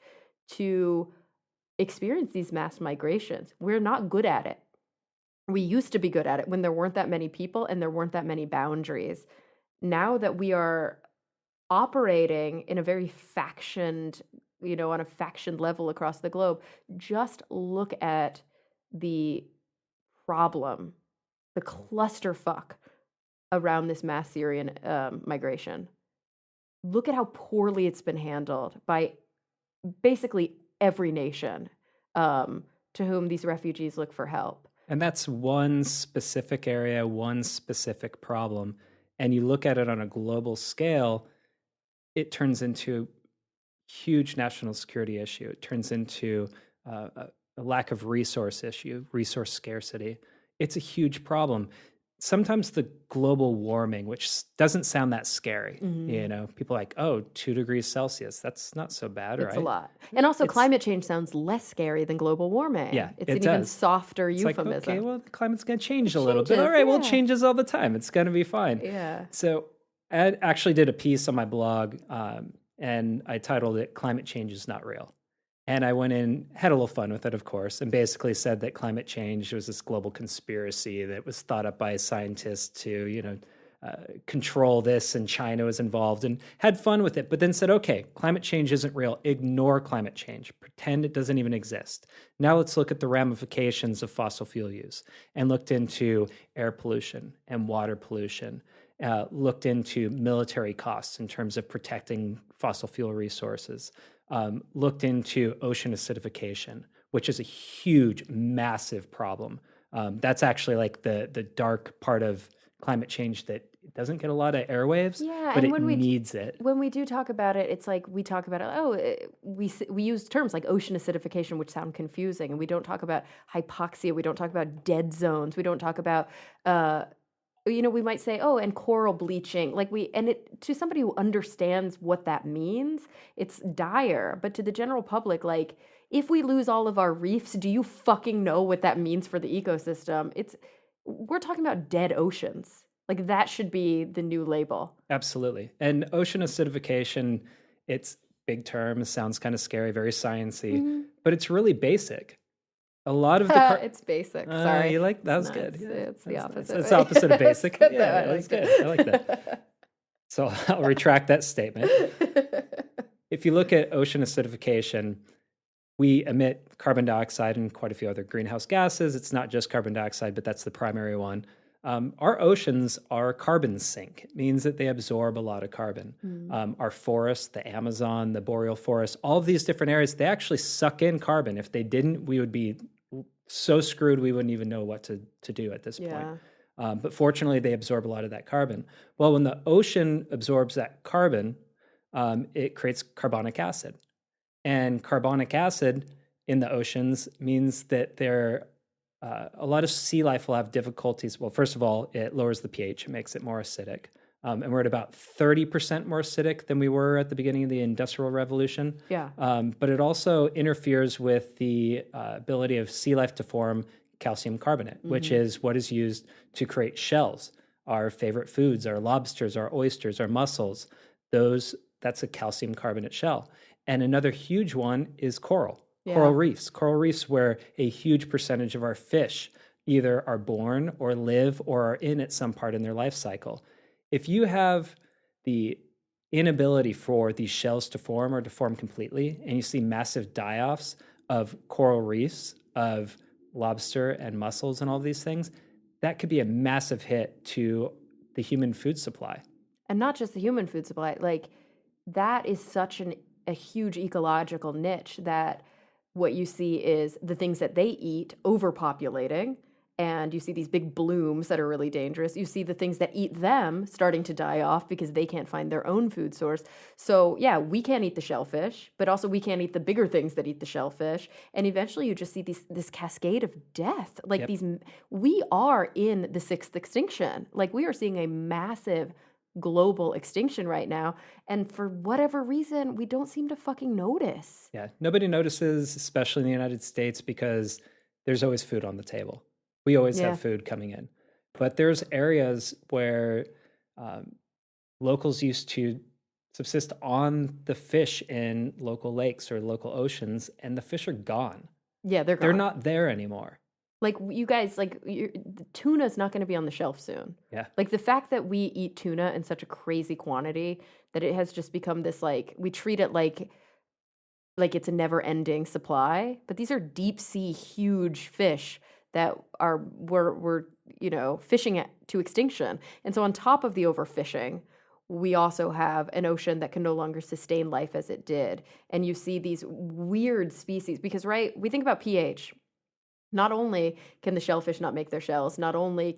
to experience these mass migrations. We're not good at it. We used to be good at it when there weren't that many people and there weren't that many boundaries. Now that we are operating in a very factioned, on a faction level across the globe, just look at the problem, the clusterfuck around this mass Syrian migration. Look at how poorly it's been handled by basically every nation to whom these refugees look for help. And that's one specific area, one specific problem. And you look at it on a global scale, it turns into a huge national security issue. It turns into a lack of resource issue, resource scarcity. It's a huge problem. Sometimes the global warming, which doesn't sound that scary, people are like, oh, 2 degrees Celsius, that's not so bad, It's right? a lot. And also, climate change sounds less scary than global warming. Yeah, it's it an even does. softer It's euphemism. like, okay, well, the climate's going to change It a little bit. changes, All right, well, it yeah. changes all the time. It's going to be fine. Yeah. So I actually did a piece on my blog, and I titled it "Climate Change is Not Real." And I went in, had a little fun with it, of course, and basically said that climate change was this global conspiracy that was thought up by scientists to, control this, and China was involved, and had fun with it. But then said, okay, climate change isn't real. Ignore climate change. Pretend it doesn't even exist. Now let's look at the ramifications of fossil fuel use, and looked into air pollution and water pollution. Looked into military costs in terms of protecting fossil fuel resources. Looked into ocean acidification, which is a huge, massive problem. That's actually like the dark part of climate change that doesn't get a lot of airwaves, but it needs it. When we do talk about it, it's like we talk about it, we use terms like ocean acidification, which sound confusing, and we don't talk about hypoxia, we don't talk about dead zones, we don't talk about we might say, oh, and coral bleaching, to somebody who understands what that means, it's dire. But to the general public, like, if we lose all of our reefs, do you fucking know what that means for the ecosystem? We're talking about dead oceans. Like, that should be the new label. Absolutely. And ocean acidification, it's big term, sounds kind of scary, very sciencey, but it's really basic. A lot of the it's basic. Sorry, you like that was good. It's the opposite. It's the opposite of basic. Good, yeah, that's good. I like that. So I'll retract that statement. If you look at ocean acidification, we emit carbon dioxide and quite a few other greenhouse gases. It's not just carbon dioxide, but that's the primary one. Our oceans are carbon sink. It means that they absorb a lot of carbon. Our forests, the Amazon, the boreal forest, all of these different areas, they actually suck in carbon. If they didn't, we would be so screwed we wouldn't even know what to do at this point. But fortunately, they absorb a lot of that carbon. Well, when the ocean absorbs that carbon, it creates carbonic acid. And carbonic acid in the oceans means that a lot of sea life will have difficulties. Well, first of all, it lowers the pH. It makes it more acidic. And we're at about 30% more acidic than we were at the beginning of the Industrial Revolution. Yeah. But it also interferes with the ability of sea life to form calcium carbonate, which is what is used to create shells. Our favorite foods, our lobsters, our oysters, our mussels, that's a calcium carbonate shell. And another huge one is coral. Coral reefs where a huge percentage of our fish either are born or live or are in at some part in their life cycle. If you have the inability for these shells to form or to form completely, and you see massive die-offs of coral reefs, of lobster and mussels and all these things, that could be a massive hit to the human food supply. And not just the human food supply, like, that is such a huge ecological niche that what you see is the things that they eat overpopulating, and you see these big blooms that are really dangerous. You see the things that eat them starting to die off because they can't find their own food source. So yeah, we can't eat the shellfish, but also we can't eat the bigger things that eat the shellfish. And eventually you just see this cascade of death. Like we are in the sixth extinction. Like, we are seeing a massive global extinction right now, and for whatever reason we don't seem to fucking notice. Yeah, nobody notices, especially in the United States, because there's always food on the table. We always have food coming in. But there's areas where locals used to subsist on the fish in local lakes or local oceans, and the fish are gone. Yeah, they're gone. They're not there anymore. Like, you guys, like, the tuna's not gonna be on the shelf soon. Yeah. Like, the fact that we eat tuna in such a crazy quantity that it has just become this, like, we treat it like it's a never-ending supply, but these are deep sea huge fish that are we're, fishing at to extinction. And so on top of the overfishing, we also have an ocean that can no longer sustain life as it did. And you see these weird species because, right, we think about pH. Not only can the shellfish not make their shells, not only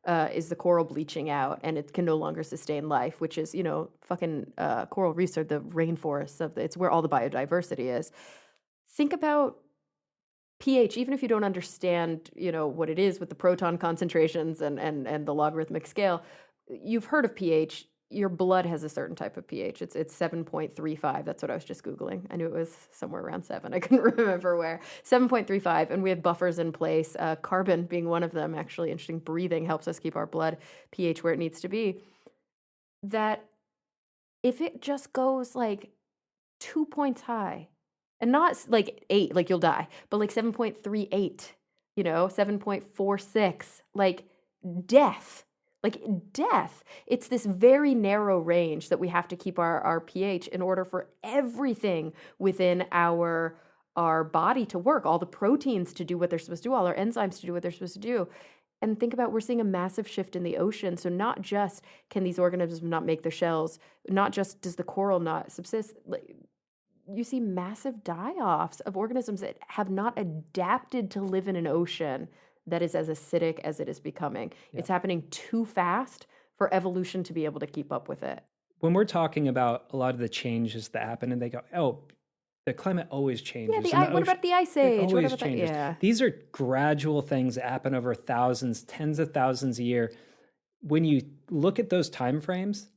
is the coral bleaching out and it can no longer sustain life, which is, fucking coral reefs are the rainforests it's where all the biodiversity is. Think about pH, even if you don't understand, what it is with the proton concentrations and the logarithmic scale, you've heard of pH. Your blood has a certain type of pH. It's 7.35. That's what I was just Googling. I knew it was somewhere around 7. I couldn't remember where. 7.35, and we have buffers in place, carbon being one of them. Actually, interesting, breathing helps us keep our blood pH where it needs to be. That if it just goes like 2 points high, and not like 8, like you'll die, but like 7.38, 7.46, like death. Like death. It's this very narrow range that we have to keep our pH in order for everything within our body to work, all the proteins to do what they're supposed to do, all our enzymes to do what they're supposed to do. And think about, we're seeing a massive shift in the ocean. So not just can these organisms not make their shells, not just does the coral not subsist, you see massive die-offs of organisms that have not adapted to live in an ocean that is as acidic as it is becoming. Yeah. It's happening too fast for evolution to be able to keep up with it. When we're talking about a lot of the changes that happen, and they go, oh, the climate always changes. Yeah, what about the ice age? It What always about changes. Yeah. These are gradual things that happen over thousands, tens of thousands a year. When you look at those time frames,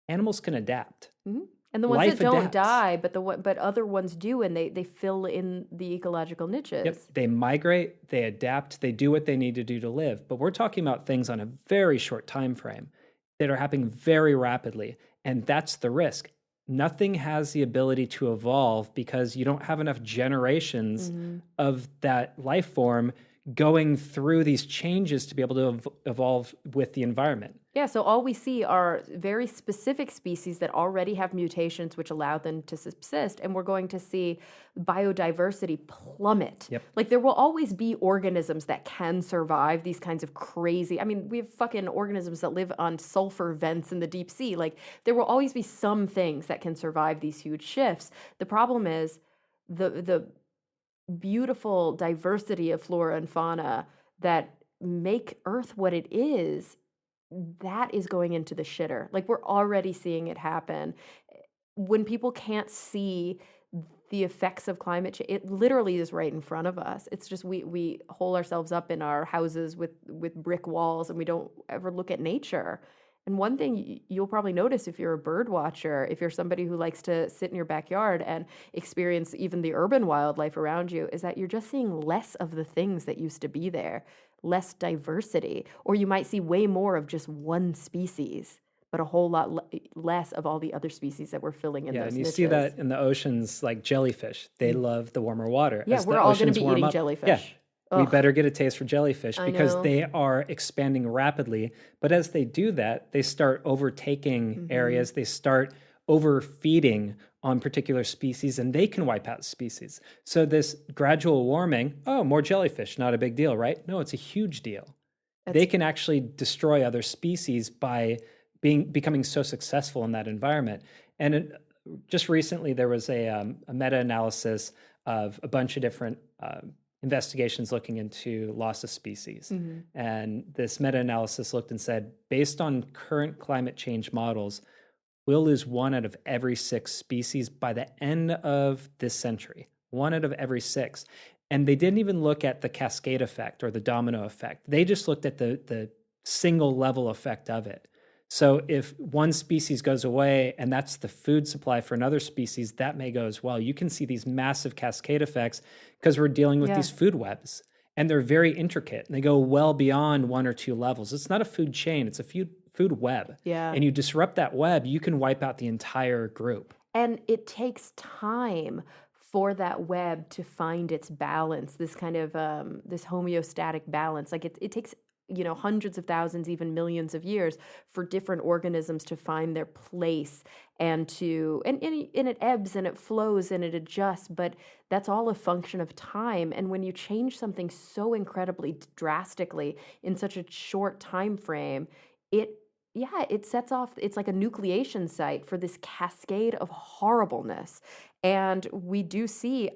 animals can adapt. Mm-hmm. And the ones Life that don't adapts. die, but other ones do, and they fill in the ecological niches. Yep. They migrate, they adapt, they do what they need to do to live. But we're talking about things on a very short time frame that are happening very rapidly. And that's the risk. Nothing has the ability to evolve because you don't have enough generations of that life form going through these changes to be able to evolve with the environment. Yeah, so all we see are very specific species that already have mutations which allow them to subsist, and we're going to see biodiversity plummet. Yep. Like, there will always be organisms that can survive these kinds of crazy, I mean, we have fucking organisms that live on sulfur vents in the deep sea. Like, there will always be some things that can survive these huge shifts. The problem is the beautiful diversity of flora and fauna that make Earth what it is, that is going into the shitter. Like, we're already seeing it happen. When people can't see the effects of climate change, it literally is right in front of us. It's just we hole ourselves up in our houses with brick walls, and we don't ever look at nature. And one thing you'll probably notice if you're a bird watcher, if you're somebody who likes to sit in your backyard and experience even the urban wildlife around you, is that you're just seeing less of the things that used to be there, less diversity, or you might see way more of just one species, but a whole lot less of all the other species that we're filling in those and you niches. see that in the oceans, like jellyfish. They love the warmer water. Yeah, As we're the all going to oceans be warm eating up, jellyfish. Yeah, we Ugh. better get a taste for jellyfish I because know. they are expanding rapidly. But as they do that, they start overtaking areas. They start overfeeding on particular species, and they can wipe out species. So this gradual warming, oh, more jellyfish, not a big deal, right? No, it's a huge deal. They can actually destroy other species by becoming so successful in that environment. And just recently, there was a meta-analysis of a bunch of different investigations looking into loss of species. And this meta-analysis looked and said, based on current climate change models, we'll lose 1 out of every 6 species by the end of this century. 1 out of every 6. And they didn't even look at the cascade effect or the domino effect. They just looked at the single level effect of it. So if one species goes away and that's the food supply for another species, that may go as well. You can see these massive cascade effects because we're dealing with these food webs, and they're very intricate and they go well beyond 1 or 2 levels. It's not a food chain, it's a food web. Yeah. And you disrupt that web, you can wipe out the entire group. And it takes time for that web to find its balance, this kind of this homeostatic balance. Like it takes, you know, hundreds of thousands, even millions of years for different organisms to find their place and to and it ebbs and it flows and it adjusts, but that's all a function of time. And when you change something so incredibly drastically in such a short time frame, it yeah, it sets off, it's like a nucleation site for this cascade of horribleness. And we do see,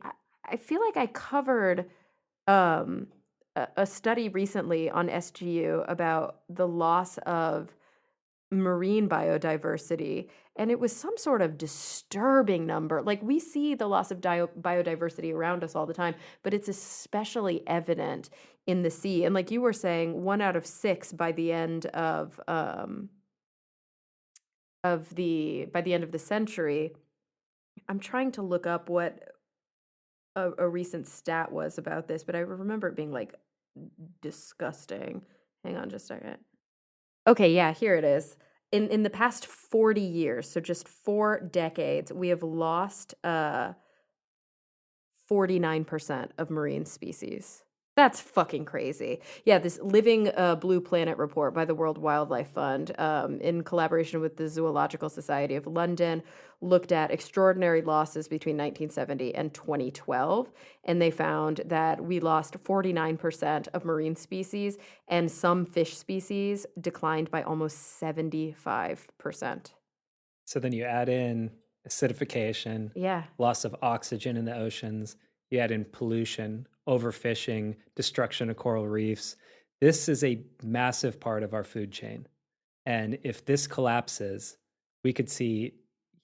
I feel like I covered um, a study recently on SGU about the loss of marine biodiversity, and it was some sort of disturbing number. Like we see the loss of biodiversity around us all the time, but it's especially evident in the sea. And like you were saying, 1 out of 6 by the end of the century. I'm trying to look up what a recent stat was about this, but I remember it being like disgusting. Hang on just a second. Okay, yeah, here it is. In the past 40 years, so just 4 decades, we have lost 49% of marine species. That's fucking crazy. Yeah, this Living Blue Planet report by the World Wildlife Fund, in collaboration with the Zoological Society of London, looked at extraordinary losses between 1970 and 2012. And they found that we lost 49% of marine species, and some fish species declined by almost 75%. So then you add in acidification, Yeah. loss of oxygen in the oceans, you add in pollution, overfishing, destruction of coral reefs. This is a massive part of our food chain. And if this collapses, we could see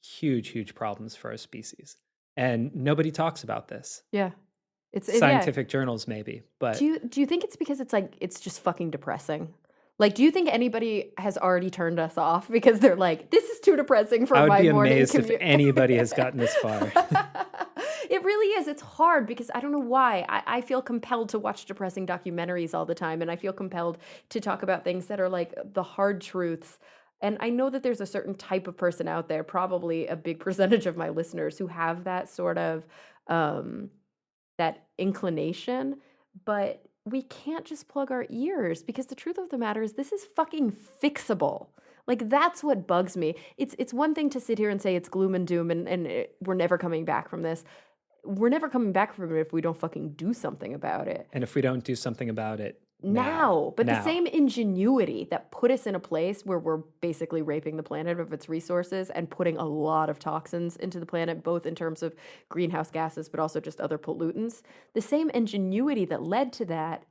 huge, huge problems for our species. And nobody talks about this. Yeah. It's Scientific journals, maybe. But do you think it's because it's like it's just fucking depressing? Like, do you think anybody has already turned us off because they're like, this is too depressing for I would my be morning amazed if commute? anybody has gotten this far. It really is. It's hard because I don't know why. I feel compelled to watch depressing documentaries all the time, and I feel compelled to talk about things that are like the hard truths. And I know that there's a certain type of person out there, probably a big percentage of my listeners, who have that sort of that inclination, but we can't just plug our ears because the truth of the matter is this is fucking fixable. Like that's what bugs me. It's one thing to sit here and say it's gloom and doom and we're never coming back from this. We're never coming back from it if we don't fucking do something about it. And if we don't do something about it Now. now. The same ingenuity that put us in a place where we're basically raping the planet of its resources and putting a lot of toxins into the planet, both in terms of greenhouse gases, but also just other pollutants. The same ingenuity that led to that,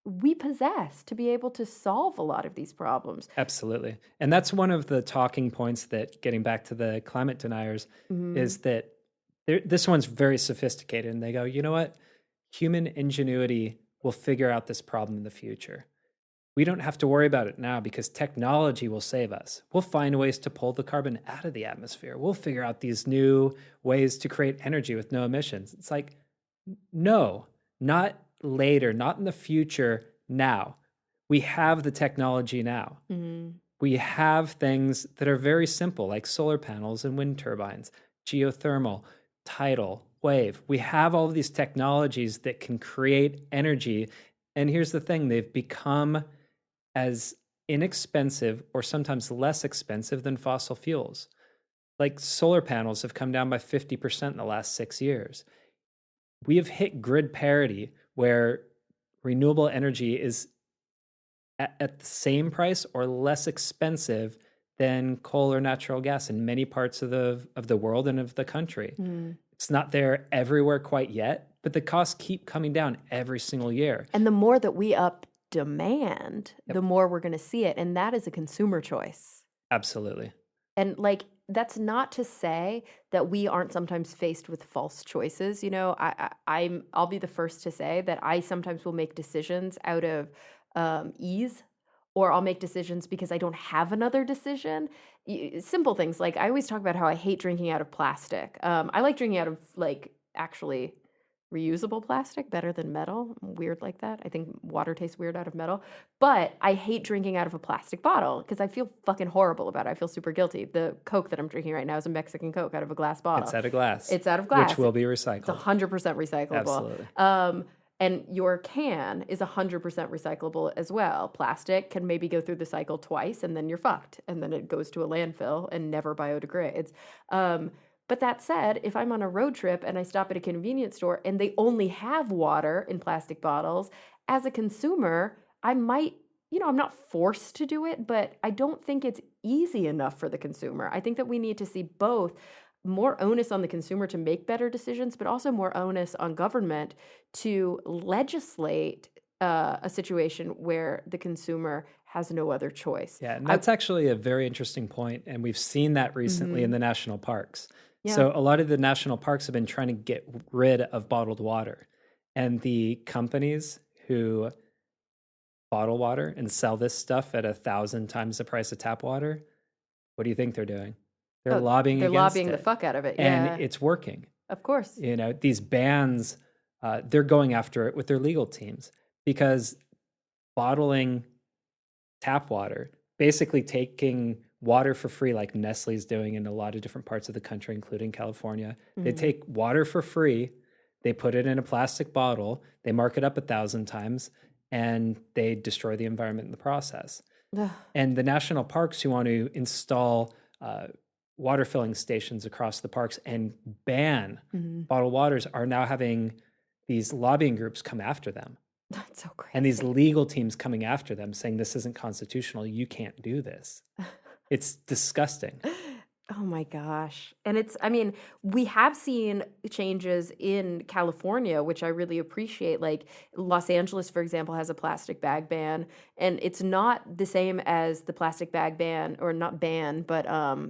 we possess to be able to solve a lot of these problems. Absolutely. And that's one of the talking points that, getting back to the climate deniers, is that this one's very sophisticated. And they go, you know what? Human ingenuity will figure out this problem in the future. We don't have to worry about it now because technology will save us. We'll find ways to pull the carbon out of the atmosphere. We'll figure out these new ways to create energy with no emissions. It's like, no, not later, not in the future, now. We have the technology now. We have things that are very simple, like solar panels and wind turbines, geothermal, tidal, wave. We have all of these technologies that can create energy. And here's the thing, they've become as inexpensive or sometimes less expensive than fossil fuels. Like solar panels have come down by 50% in the last 6 years. We have hit grid parity where renewable energy is at the same price or less expensive than coal or natural gas in many parts of the world and of the country. It's not there everywhere quite yet, but the costs keep coming down every single year. And the more that we up demand, the more we're going to see it. And that is a consumer choice. Absolutely. And like, that's not to say that we aren't sometimes faced with false choices. You know, I'll be the first to say that I sometimes will make decisions out of ease, or I'll make decisions because I don't have another decision. Simple things like I always talk about how I hate drinking out of plastic. I like drinking out of like actually reusable plastic better than metal. I'm weird like that. I think water tastes weird out of metal. But I hate drinking out of a plastic bottle because I feel fucking horrible about it. I feel super guilty. The Coke that I'm drinking right now is a Mexican Coke out of a glass It's bottle. out of glass. It's out of Which glass. will be It's recycled. 100% recyclable. Absolutely. And your can is 100% recyclable as well. Plastic can maybe go through the cycle twice and then you're fucked. And then it goes to a landfill and never biodegrades. But that said, if I'm on a road trip and I stop at a convenience store and they only have water in plastic bottles, as a consumer, I might, I'm not forced to do it, but I don't think it's easy enough for the consumer. I think that we need to see both more onus on the consumer to make better decisions, but also more onus on government to legislate a situation where the consumer has no other choice. Yeah, and that's actually a very interesting point, and we've seen that recently in the national parks. Yeah. So a lot of the national parks have been trying to get rid of bottled water, and the companies who bottle water and sell this stuff at 1,000 times the price of tap water, what do you think they're doing? They're lobbying They're against lobbying it. the fuck out of it. And Yeah, it's working. of course. These bans, they're going after it with their legal teams because bottling tap water, basically taking water for free like Nestle's doing in a lot of different parts of the country, including California. They take water for free, they put it in a plastic bottle, they mark it up 1,000 times, and they destroy the environment in the process. And the national parks who want to install water filling stations across the parks and ban bottled waters are now having these lobbying groups come after them. That's so crazy. And these legal teams coming after them saying this isn't constitutional. You can't do this. It's disgusting. Oh my gosh. And we have seen changes in California, which I really appreciate. Like Los Angeles, for example, has a plastic bag ban, and it's not the same as the plastic bag ban, or not ban, but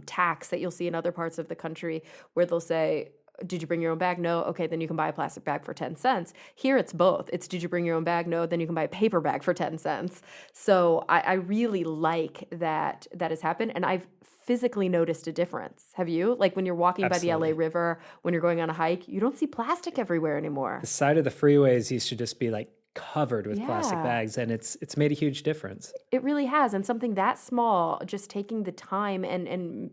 tax that you'll see in other parts of the country where they'll say, did you bring your own bag? No. Okay, then you can buy a plastic bag for 10 cents. Here it's both. It's did you bring your own bag? No, then you can buy a paper bag for 10 cents. So I really like that has happened. And I've physically noticed a difference. Have you? Like when you're walking by the LA River, when you're going on a hike, you don't see plastic everywhere anymore. The side of the freeways used to just be like covered with plastic bags, and it's made a huge difference. It really has. And something that small, just taking the time and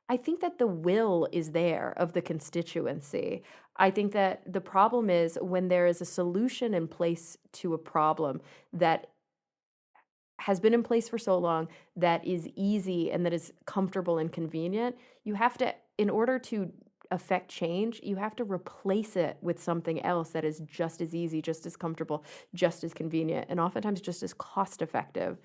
I think that the will is there of the constituency. I think that the problem is when there is a solution in place to a problem that has been in place for so long, that is easy and that is comfortable and convenient, you have to, in order to affect change, you have to replace it with something else that is just as easy, just as comfortable, just as convenient, and oftentimes just as cost effective.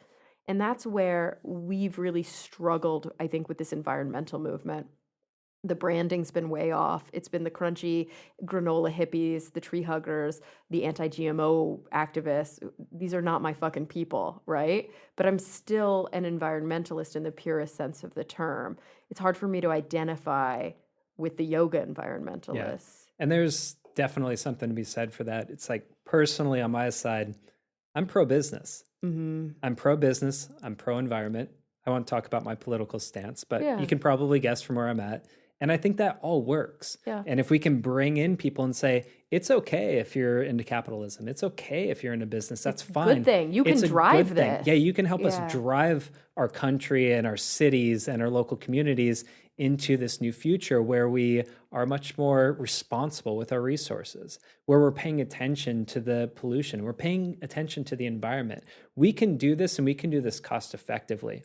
And that's where we've really struggled, I think, with this environmental movement. The branding's been way off. It's been the crunchy granola hippies, the tree huggers, the anti-GMO activists. These are not my fucking people, right? But I'm still an environmentalist in the purest sense of the term. It's hard for me to identify with the yoga environmentalists. Yeah. And there's definitely something to be said for that. It's like, personally on my side, I'm pro-business. I'm pro-business. I'm pro-environment. I won't talk about my political stance, but you can probably guess from where I'm at. And I think that all works. Yeah. And if we can bring in people and say, it's okay if you're into capitalism. It's okay if you're into business. That's fine. Good thing. You can It's a drive good thing. this. Yeah, you can help us drive our country and our cities and our local communities into this new future where we are much more responsible with our resources, where we're paying attention to the pollution, we're paying attention to the environment. We can do this, and we can do this cost effectively.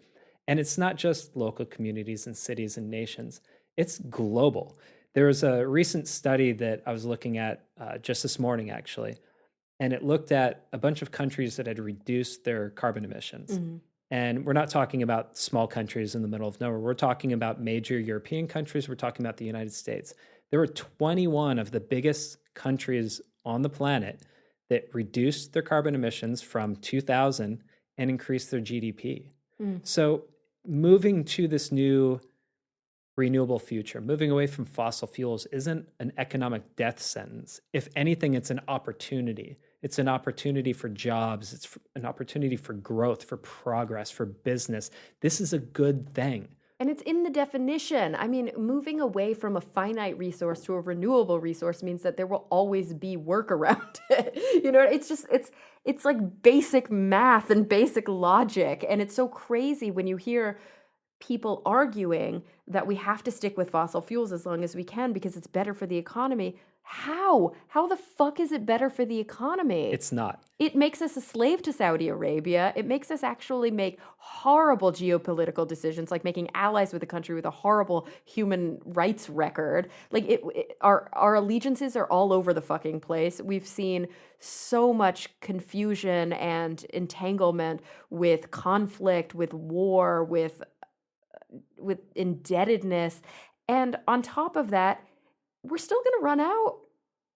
And it's not just local communities and cities and nations, it's global. There was a recent study that I was looking at just this morning, actually, and it looked at a bunch of countries that had reduced their carbon emissions. And we're not talking about small countries in the middle of nowhere. We're talking about major European countries. We're talking about the United States. There were 21 of the biggest countries on the planet that reduced their carbon emissions from 2000 and increased their GDP. So moving to this new renewable future, moving away from fossil fuels isn't an economic death sentence. If anything, it's an opportunity. It's an opportunity for jobs. It's an opportunity for growth, for progress, for business. This is a good thing. And it's in the definition. I mean, moving away from a finite resource to a renewable resource means that there will always be work around it. It's like basic math and basic logic. And it's so crazy when you hear people arguing that we have to stick with fossil fuels as long as we can because it's better for the economy. How? How the fuck is it better for the economy? It's not. It makes us a slave to Saudi Arabia. It makes us actually make horrible geopolitical decisions, like making allies with a country with a horrible human rights record. Like our allegiances are all over the fucking place. We've seen so much confusion and entanglement with conflict, with war, with indebtedness. And on top of that, we're still going to run out.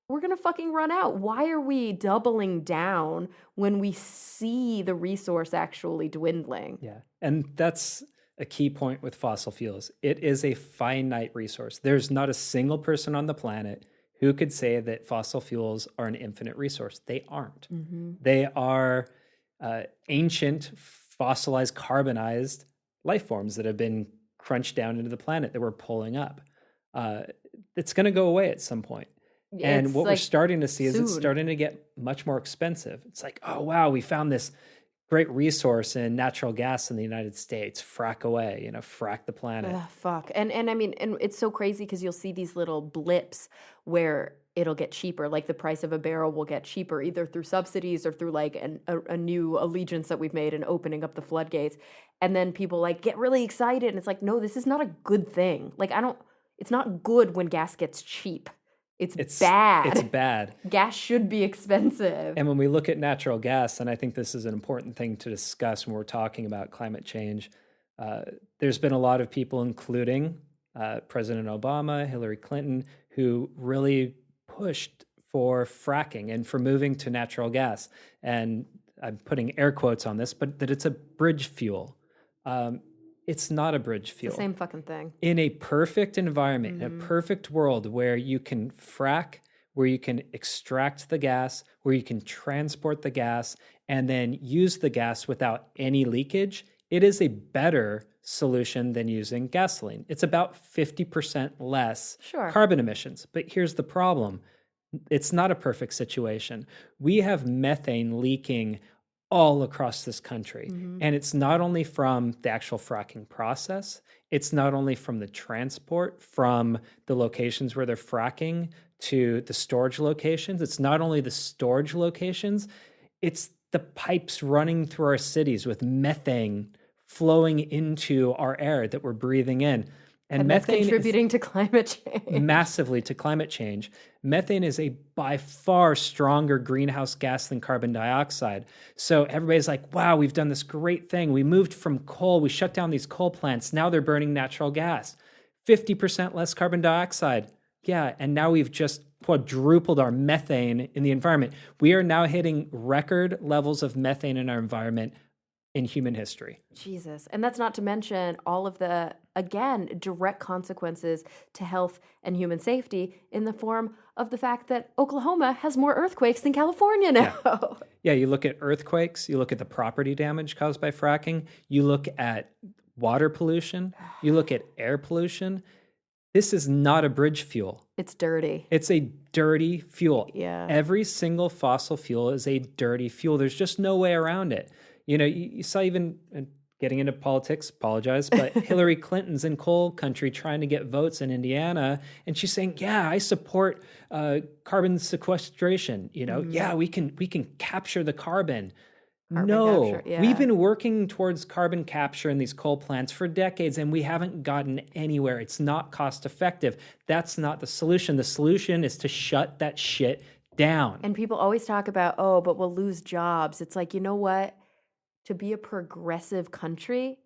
We're going to fucking run out. Why are we doubling down when we see the resource actually dwindling? Yeah. And that's a key point with fossil fuels. It is a finite resource. There's not a single person on the planet who could say that fossil fuels are an infinite resource. They aren't. Mm-hmm. They are ancient, fossilized, carbonized life forms that have been crunched down into the planet that we're pulling up. It's going to go away at some point. And what we're starting to see is it's starting to get much more expensive. It's like, oh, wow, we found this great resource in natural gas in the United States. Frack away, frack the planet. Fuck. And I mean, and it's so crazy because you'll see these little blips where it'll get cheaper. Like the price of a barrel will get cheaper either through subsidies or through like a new allegiance that we've made and opening up the floodgates. And then people like get really excited. And it's like, no, this is not a good thing. Like it's not good when gas gets cheap. It's bad. It's bad. Gas should be expensive. And when we look at natural gas, and I think this is an important thing to discuss when we're talking about climate change, there's been a lot of people, including President Obama, Hillary Clinton, who really pushed for fracking and for moving to natural gas. And I'm putting air quotes on this, but that it's a bridge fuel. It's not a bridge fuel. It's the same fucking thing. In a perfect environment, in a perfect world where you can frack, where you can extract the gas, where you can transport the gas, and then use the gas without any leakage, it is a better solution than using gasoline. It's about 50% less carbon emissions. But here's the problem. It's not a perfect situation. We have methane leaking all across this country. Mm-hmm. And it's not only from the actual fracking process, it's not only from the transport from the locations where they're fracking to the storage locations. It's not only the storage locations, it's the pipes running through our cities with methane flowing into our air that we're breathing in. And methane contributing to climate change. Massively to climate change. Methane is a by far stronger greenhouse gas than carbon dioxide. So everybody's like, wow, we've done this great thing. We moved from coal. We shut down these coal plants. Now they're burning natural gas. 50% less carbon dioxide. Yeah, and now we've just quadrupled our methane in the environment. We are now hitting record levels of methane in our environment in human history. Jesus. And that's not to mention all of the, again, direct consequences to health and human safety in the form of the fact that Oklahoma has more earthquakes than California now. Yeah, you look at earthquakes, you look at the property damage caused by fracking, you look at water pollution, you look at air pollution. This is not a bridge fuel. It's dirty. It's a dirty fuel. Yeah. Every single fossil fuel is a dirty fuel. There's just no way around it. You saw even, getting into politics, apologize, but Hillary Clinton's in coal country trying to get votes in Indiana, and she's saying, yeah, I support carbon sequestration. Yeah, we can capture the carbon. No, we've been working towards carbon capture in these coal plants for decades, and we haven't gotten anywhere. It's not cost effective. That's not the solution. The solution is to shut that shit down. And people always talk about, oh, but we'll lose jobs. It's like, you know what? To be a progressive country,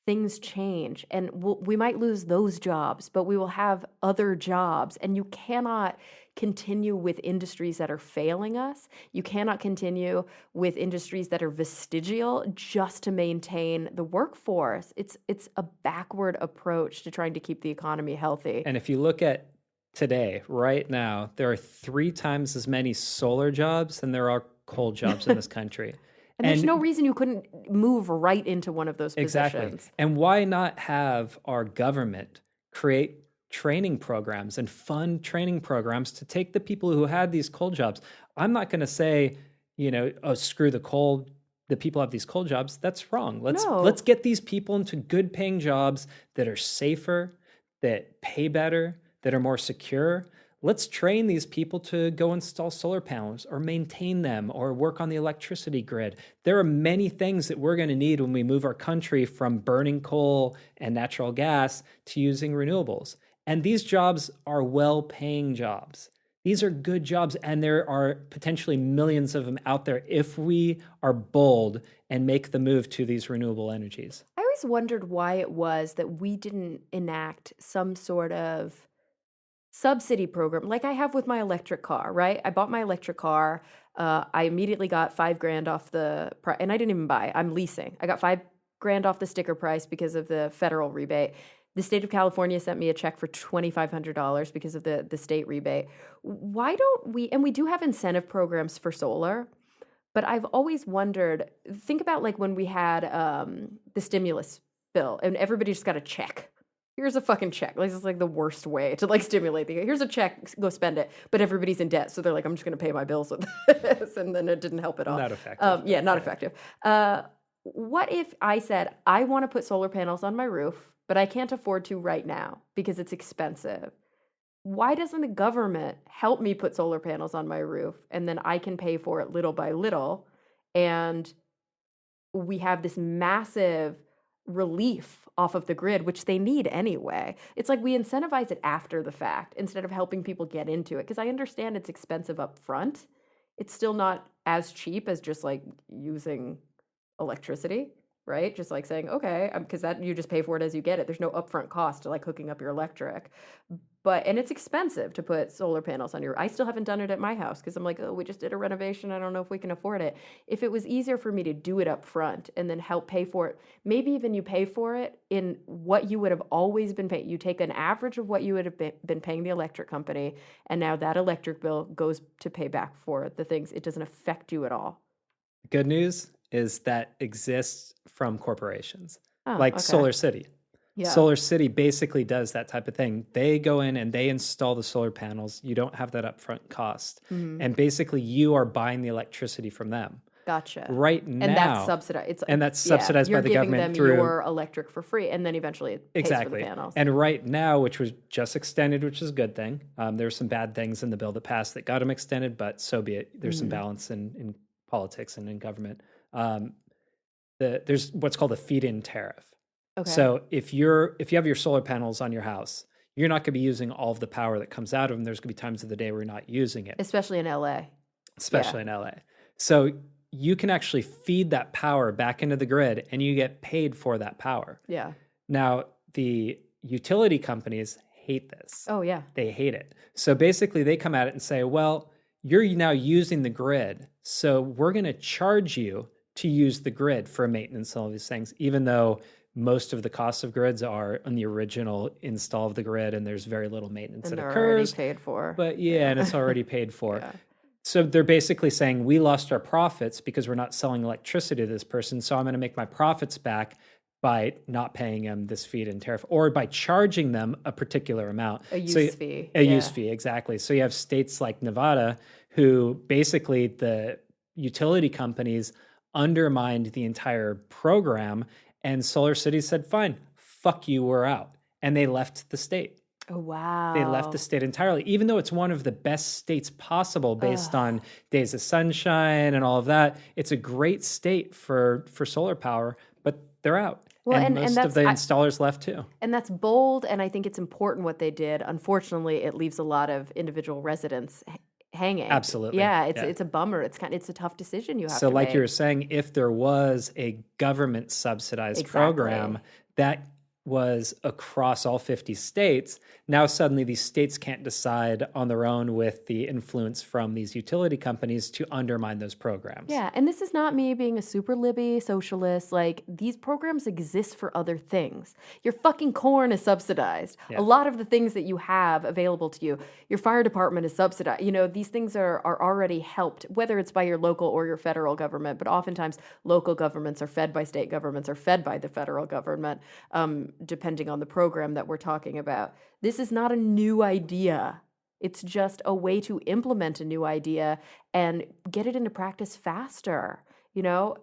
things change. And we might lose those jobs, but we will have other jobs. And you cannot continue with industries that are failing us. You cannot continue with industries that are vestigial just to maintain the workforce. It's a backward approach to trying to keep the economy healthy. And if you look at today, right now, there are 3 times as many solar jobs than there are coal jobs in this country. And there's no reason you couldn't move right into one of those positions. Exactly. And why not have our government create training programs and fund training programs to take the people who had these coal jobs? I'm not going to say, oh, screw the coal. The people have these coal jobs. That's wrong. Let's get these people into good paying jobs that are safer, that pay better, that are more secure. Let's train these people to go install solar panels or maintain them or work on the electricity grid. There are many things that we're going to need when we move our country from burning coal and natural gas to using renewables. And these jobs are well-paying jobs. These are good jobs, and there are potentially millions of them out there if we are bold and make the move to these renewable energies. I always wondered why it was that we didn't enact some sort of subsidy program like I have with my electric car, right? I bought my electric car. I immediately got $5,000 off the price, and I didn't even buy. I'm leasing. I got $5,000 off the sticker price because of the federal rebate. The state of California sent me a check for $2,500 because of the state rebate. Why don't we? And we do have incentive programs for solar, but I've always wondered. Think about like when we had the stimulus bill, and everybody just got a check. Here's a fucking check. Like, it's like the worst way to like stimulate the. Here's a check, go spend it. But everybody's in debt, so they're like, I'm just going to pay my bills with this, and then it didn't help at all. Not effective. Not effective. What if I said I want to put solar panels on my roof, but I can't afford to right now because it's expensive? Why doesn't the government help me put solar panels on my roof, and then I can pay for it little by little, and we have this massive relief off of the grid, which they need anyway. It's like we incentivize it after the fact instead of helping people get into it. Because I understand it's expensive up front. It's still not as cheap as just like using electricity, right? Just like saying, okay, because that you just pay for it as you get it. There's no upfront cost to like hooking up your electric. And it's expensive to put solar panels on I still haven't done it at my house because I'm like, oh, we just did a renovation. I don't know if we can afford it. If it was easier for me to do it up front and then help pay for it, maybe even you pay for it in what you would have always been paying. You take an average of what you would have been paying the electric company, and now that electric bill goes to pay back for the things. It doesn't affect you at all. Good news is that exists from corporations Okay. Solar City. Yeah. Solar City basically does that type of thing. They go in and they install the solar panels. You don't have that upfront cost. Mm-hmm. And basically you are buying the electricity from them. Gotcha. Right now. And that's subsidized. That's subsidized by the government through. You're giving them your electric for free, and then eventually it pays for the panels. And right now, which was just extended, which is a good thing. There's some bad things in the bill that passed that got them extended, but so be it. There's some balance in politics and in government. There's what's called a feed-in tariff. Okay. So if you have your solar panels on your house, you're not going to be using all of the power that comes out of them. There's going to be times of the day where you're not using it. Especially in LA. In LA. So you can actually feed that power back into the grid and you get paid for that power. Yeah. Now, the utility companies hate this. Oh, yeah. They hate it. So basically they come at it and say, well, you're now using the grid, so we're going to charge you to use the grid for maintenance and all these things, even though most of the costs of grids are on the original install of the grid, and there's very little maintenance that occurs. Already paid for. But and it's already paid for. Yeah. So they're basically saying we lost our profits because we're not selling electricity to this person, so I'm going to make my profits back by not paying them this feed-in tariff or by charging them a particular amount. A use fee. A use fee, exactly. So you have states like Nevada who basically the utility companies undermined the entire program, and Solar City said, fine, fuck you, we're out. And they left the state. Oh, wow. They left the state entirely, even though it's one of the best states possible based on days of sunshine and all of that. It's a great state for solar power, but they're out. Well, and most of the installers left too. And that's bold, and I think it's important what they did. Unfortunately, it leaves a lot of individual residents hanging. Absolutely. Yeah, it's a bummer. It's a tough decision you have to make. So like you were saying, if there was a government subsidized program, that was across all 50 states. Now suddenly these states can't decide on their own with the influence from these utility companies to undermine those programs. Yeah, and this is not me being a super libby socialist. Like, these programs exist for other things. Your fucking corn is subsidized. Yeah. A lot of the things that you have available to you, your fire department is subsidized. You know, these things are already helped, whether it's by your local or your federal government, but oftentimes local governments are fed by state governments or fed by the federal government, depending on the program that we're talking about. This is not a new idea. It's just a way to implement a new idea and get it into practice faster. You know,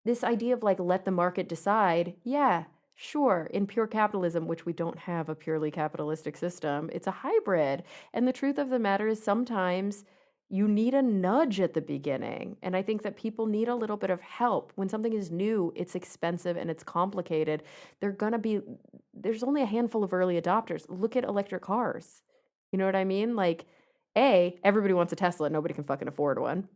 this idea of like, let the market decide. Yeah, sure. In pure capitalism, which we don't have a purely capitalistic system, it's a hybrid. And the truth of the matter is sometimes you need a nudge at the beginning. And I think that people need a little bit of help. When something is new, it's expensive and it's complicated. There's only a handful of early adopters. Look at electric cars. You know what I mean? Like, everybody wants a Tesla. Nobody can fucking afford one.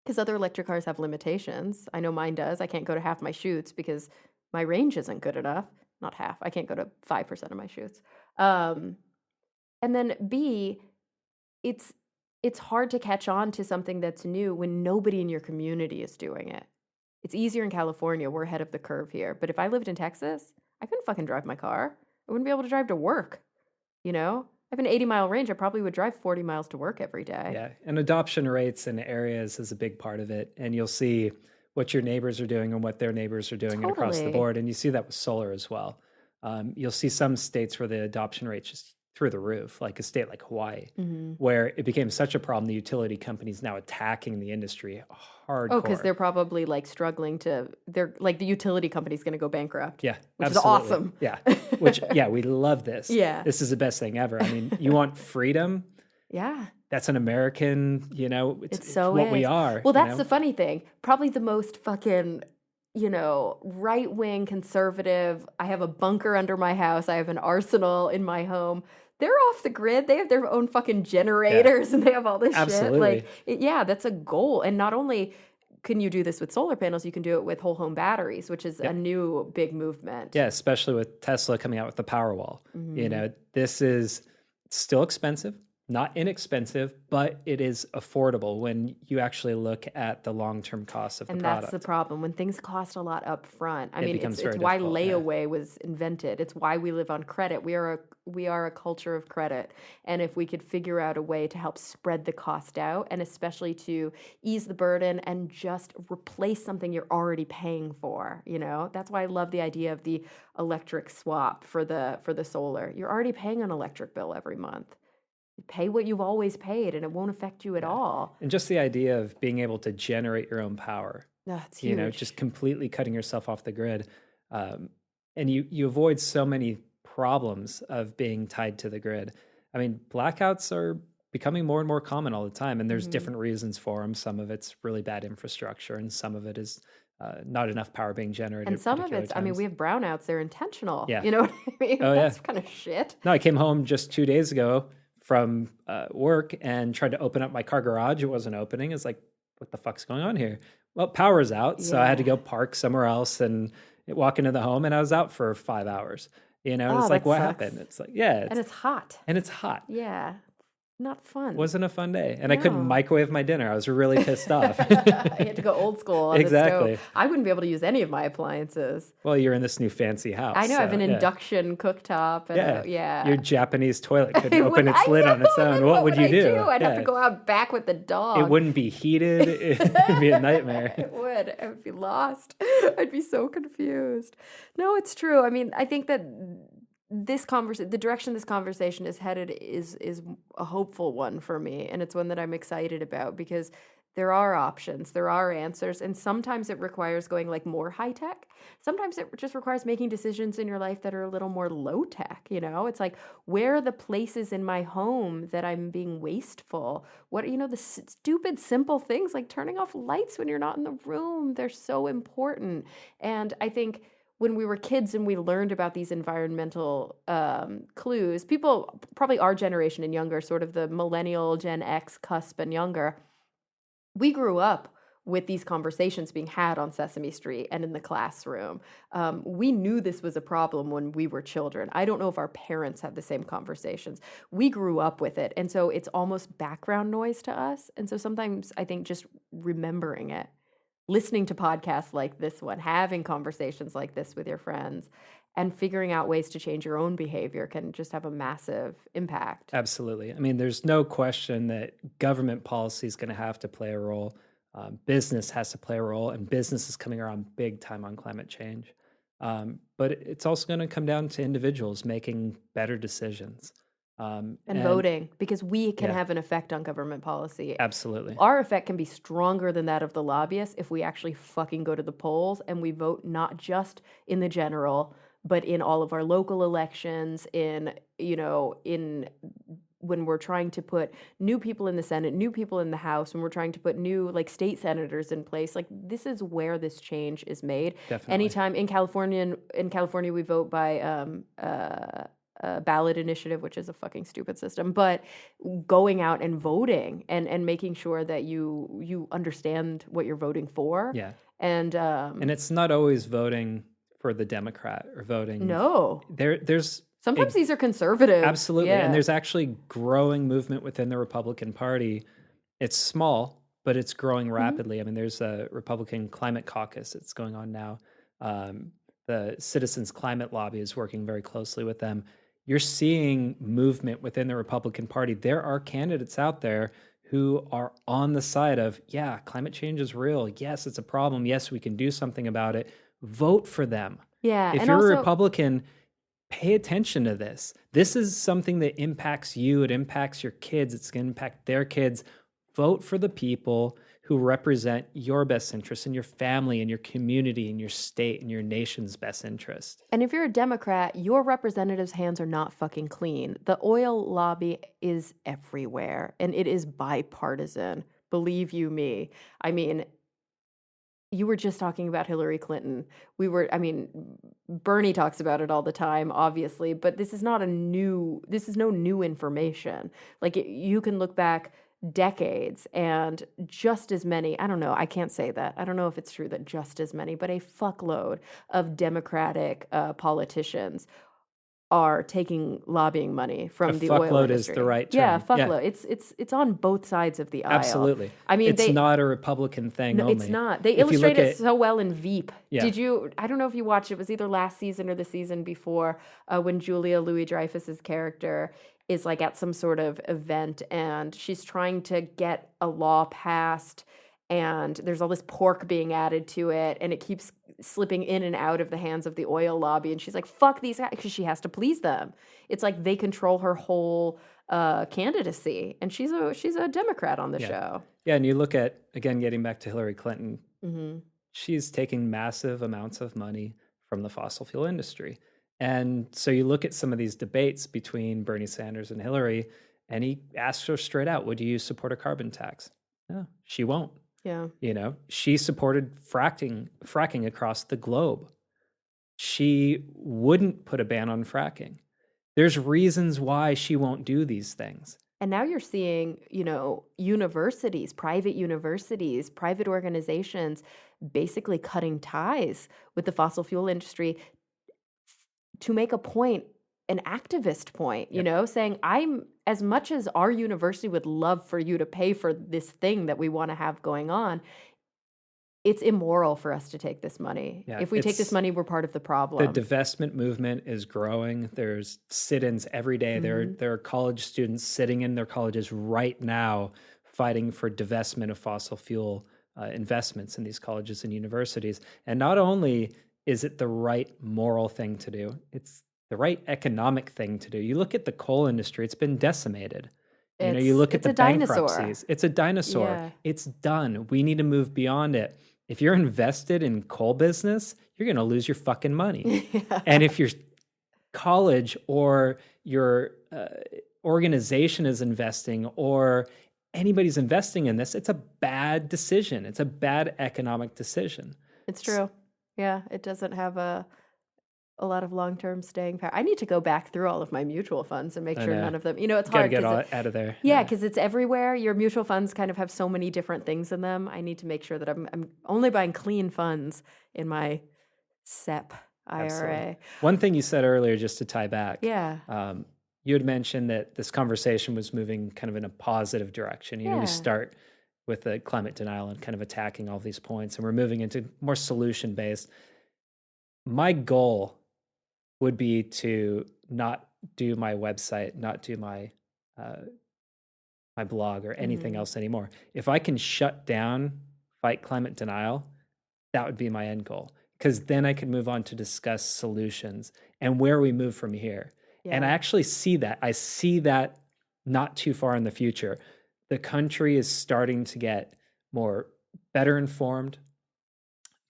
Because other electric cars have limitations. I know mine does. I can't go to half my shoots because my range isn't good enough. Not half. I can't go to 5% of my shoots. And then B, it's hard to catch on to something that's new when nobody in your community is doing it. It's easier in California. We're ahead of the curve here. But if I lived in Texas, I couldn't fucking drive my car. I wouldn't be able to drive to work, you know? I have an 80-mile range. I probably would drive 40 miles to work every day. Yeah, and adoption rates in areas is a big part of it. And you'll see what your neighbors are doing and what their neighbors are doing and across the board. And you see that with solar as well. You'll see some states where the adoption rate's just through the roof, like a state like Hawaii, where it became such a problem, the utility companies now attacking the industry hardcore. Oh, because they're probably like struggling they're like the utility company's going to go bankrupt. Yeah, which absolutely. is awesome. Yeah, we love this. Yeah. This is the best thing ever. I mean, you want freedom? Yeah. That's an American, it's so what we are. Well, that's the funny thing. Probably the most fucking, right-wing conservative. I have a bunker under my house. I have an arsenal in my home. They're off the grid. They have their own fucking generators and they have all this Absolutely. shit. Like, that's a goal. And not only can you do this with solar panels, you can do it with whole home batteries, which is a new big movement. Yeah, especially with Tesla coming out with the Powerwall. This is still expensive, not inexpensive, but it is affordable when you actually look at the long-term costs of the product. And that's the problem. When things cost a lot up front, it's very why difficult, layaway was invented. It's why we live on credit. We are a culture of credit. And if we could figure out a way to help spread the cost out, and especially to ease the burden and just replace something you're already paying for, that's why I love the idea of the electric swap for the solar. You're already paying an electric bill every month. Pay what you've always paid and it won't affect you at all. And just the idea of being able to generate your own power, that's huge. Just completely cutting yourself off the grid. And you avoid so many problems of being tied to the grid. I mean, blackouts are becoming more and more common all the time, and there's different reasons for them. Some of it's really bad infrastructure, and some of it is not enough power being generated. And some of it's, times. We have brownouts. They're intentional. Yeah. You know what I mean? Oh, that's kind of shit. No, I came home just 2 days ago from work and tried to open up my car garage. It wasn't opening. It's like, what the fuck's going on here? Well, power's out, so I had to go park somewhere else and walk into the home, and I was out for 5 hours. And it's like, what happened? It's like, and it's hot. And it's hot. Yeah. Not fun. Wasn't a fun day. And I couldn't microwave my dinner. I was really pissed off. I had to go old school on Exactly. the stove. I wouldn't be able to use any of my appliances. Well, you're in this new fancy house. I know. I have an induction cooktop. And Your Japanese toilet couldn't open its lid on its own. What would you do? I'd have to go out back with the dog. It wouldn't be heated. It would be a nightmare. It would. I would be lost. I'd be so confused. No, it's true. I think that the direction this conversation is headed is a hopeful one for me, and it's one that I'm excited about because there are options, there are answers, and sometimes it requires going like more high tech. Sometimes it just requires making decisions in your life that are a little more low tech. It's like, where are the places in my home that I'm being wasteful? What the stupid simple things like turning off lights when you're not in the room? They're so important, and I think when we were kids and we learned about these environmental clues, people, probably our generation and younger, sort of the millennial, Gen X cusp and younger, we grew up with these conversations being had on Sesame Street and in the classroom. We knew this was a problem when we were children. I don't know if our parents had the same conversations. We grew up with it. And so it's almost background noise to us. And so sometimes I think just remembering it, listening to podcasts like this one, having conversations like this with your friends, and figuring out ways to change your own behavior can just have a massive impact. Absolutely. I mean, there's no question that government policy is going to have to play a role. Business has to play a role, and business is coming around big time on climate change. But it's also going to come down to individuals making better decisions. And voting, because we can have an effect on government policy. Absolutely. Our effect can be stronger than that of the lobbyists if we actually fucking go to the polls and we vote not just in the general, but in all of our local elections, in when we're trying to put new people in the Senate, new people in the House, when we're trying to put new like state senators in place, like this is where this change is made. Definitely. Anytime in California, we vote by ballot initiative, which is a fucking stupid system, but going out and voting and making sure that you understand what you're voting for. Yeah. And it's not always voting for the Democrat or voting. No. There's sometimes these are conservative. Absolutely. Yeah. And there's actually growing movement within the Republican Party. It's small, but it's growing rapidly. I mean, there's a Republican Climate Caucus that's going on now. The Citizens Climate Lobby is working very closely with them. You're seeing movement within the Republican Party. There are candidates out there who are on the side of, yeah, climate change is real. Yes, it's a problem. Yes, we can do something about it. Vote for them. Yeah. If you're a Republican, pay attention to this. This is something that impacts you. It impacts your kids. It's going to impact their kids. Vote for the people who represent your best interests and your family and your community and your state and your nation's best interest. And if you're a Democrat, your representatives' hands are not fucking clean. The oil lobby is everywhere, and it is bipartisan. Believe you me. I mean, you were just talking about Hillary Clinton. Bernie talks about it all the time, obviously, but this is no new information. Like you can look back decades and just as many, I don't know, I can't say that. I don't know if it's true that just as many, but a fuckload of Democratic politicians are taking lobbying money from the oil industry. Fuckload is the right term. Yeah, fuckload. Yeah. It's on both sides of the aisle. Absolutely. I mean, it's not a Republican thing no, only. It's not. They illustrate it so well in Veep. Yeah. I don't know if you watched it. It was either last season or the season before when Julia Louis-Dreyfus's character is like at some sort of event and she's trying to get a law passed and there's all this pork being added to it and it keeps slipping in and out of the hands of the oil lobby and she's like, fuck these guys, because she has to please them. It's like they control her whole candidacy, and she's a Democrat on the show. Yeah, and you look at, again, getting back to Hillary Clinton, she's taking massive amounts of money from the fossil fuel industry. And so you look at some of these debates between Bernie Sanders and Hillary, and he asks her straight out, would you support a carbon tax? No, she won't. Yeah. She supported fracking across the globe. She wouldn't put a ban on fracking. There's reasons why she won't do these things. And now you're seeing, universities, private organizations basically cutting ties with the fossil fuel industry to make a point, an activist point, saying, I'm, as much as our university would love for you to pay for this thing that we want to have going on, it's immoral for us to take this money. Yeah, if we take this money, we're part of the problem. The divestment movement is growing. There's sit-ins every day. There are college students sitting in their colleges right now fighting for divestment of fossil fuel investments in these colleges and universities. And not only is it the right moral thing to do, it's the right economic thing to do. You look at the coal industry, it's been decimated. You look at the bankruptcies. It's a dinosaur. Yeah. It's done. We need to move beyond it. If you're invested in coal business, you're going to lose your fucking money. Yeah. And if your college or your organization is investing or anybody's investing in this, it's a bad decision. It's a bad economic decision. It's true. Yeah, it doesn't have a lot of long-term staying power. I need to go back through all of my mutual funds and make I sure know. none of them, it's Got to hard get because all out of there. yeah, Yeah. because it's everywhere. Your mutual funds kind of have so many different things in them. I need to make sure that I'm only buying clean funds in my SEP Absolutely. IRA. One thing you said earlier, just to tie back, Yeah. you had mentioned that this conversation was moving kind of in a positive direction. You know, we Yeah. start with the climate denial and kind of attacking all these points, and we're moving into more solution based. My goal would be to not do my website, not do uh, my blog or anything Mhm. else anymore. If I can shut down fight climate denial, that would be my end goal, because then I could move on to discuss solutions and where we move from here. And I Yeah. actually see that. I see that not too far in the future. The country is starting to get more better informed.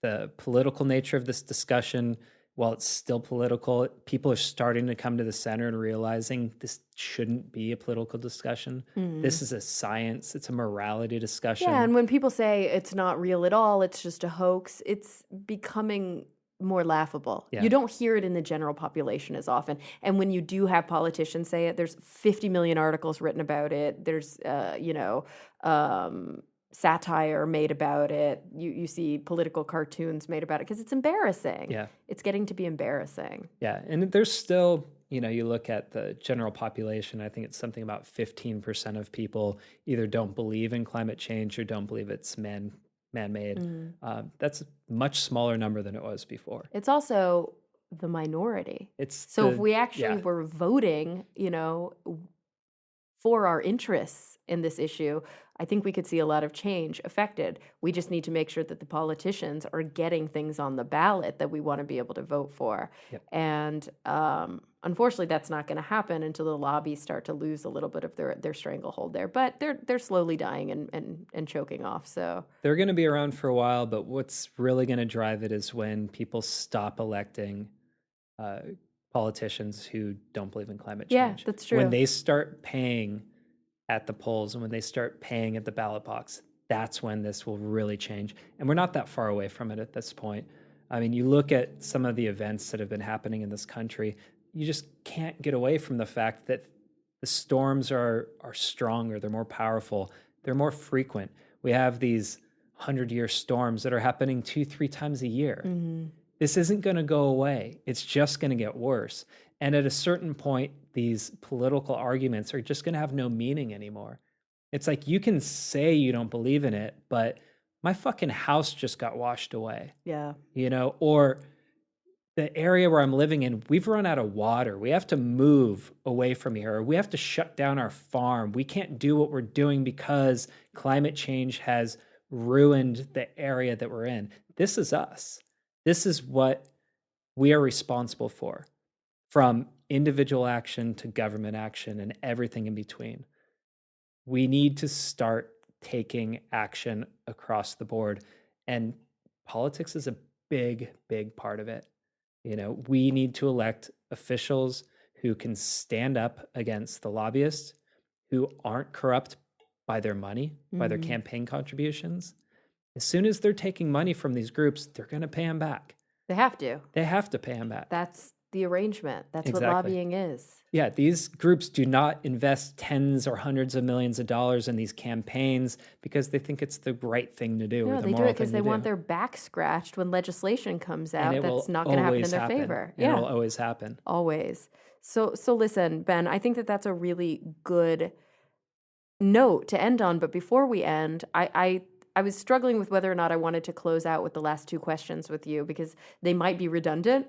The political nature of this discussion, while it's still political, people are starting to come to the center and realizing this shouldn't be a political discussion. Mhm. This is a science, it's a morality Yeah, discussion. and when people say it's not real at all, it's just a hoax, it's becoming more laughable. Yeah. You don't hear it in the general population as often. And when you do have politicians say it, there's 50 million articles written about it. There's, satire made about it. You see political cartoons made about it because it's embarrassing. Yeah. It's getting to be embarrassing. Yeah, and there's still, you look at the general population, I think it's something about 15% of people either don't believe in climate change or don't believe it's man-made. Mm. That's a much smaller number than it was before. It's also the minority. It's So if we actually yeah, were voting, for our interests in this issue, I think we could see a lot of change affected. We just need to make sure that the politicians are getting things on the ballot that we want to be able to vote for. yep. And unfortunately, that's not going to happen until the lobbies start to lose a little bit of their stranglehold there. But they're slowly dying and choking off. So They're going to be around for a while, but what's really going to drive it is when people stop electing uh, politicians who don't believe in climate yeah, change. that's When true. they start paying at the polls and when they start paying at the ballot box, that's when this will really change. And we're not that far away from it at this point. I mean, you look at some of the events that have been happening in this country, you just can't get away from the fact that the storms are stronger, they're more powerful, they're more frequent. We have these 100-year storms that are happening 2-3 times a year. Mm-hmm. This isn't going to go away. It's just going to get worse. And at a certain point, these political arguments are just going to have no meaning anymore. It's like you can say you don't believe in it, but my fucking house just got washed away, Yeah. or the area where I'm living in, we've run out of water. We have to move away from here, or we have to shut down our farm. We can't do what we're doing because climate change has ruined the area that we're in. This is us. This is what we are responsible for, from individual action to government action and everything in between. We need to start taking action across the board. And politics is a big, big part of it. We need to elect officials who can stand up against the lobbyists, who aren't corrupt by their money, by their Mm-hmm. campaign contributions. As soon as they're taking money from these groups, they're going to pay them back. They have to. They have to pay them back. That's the arrangement. That's what Exactly. lobbying is. Yeah, these groups do not invest tens or hundreds of millions of dollars in these campaigns because they think it's the right thing to do or No, the they do it moral because thing they to want do. their back scratched when legislation comes And out it that's will not going to happen in always their happen. favor. And it Yeah, will always happen. always. So listen, Ben, I think that that's a really good note to end on. But before we end, I was struggling with whether or not I wanted to close out with the last two questions with you because they might be redundant.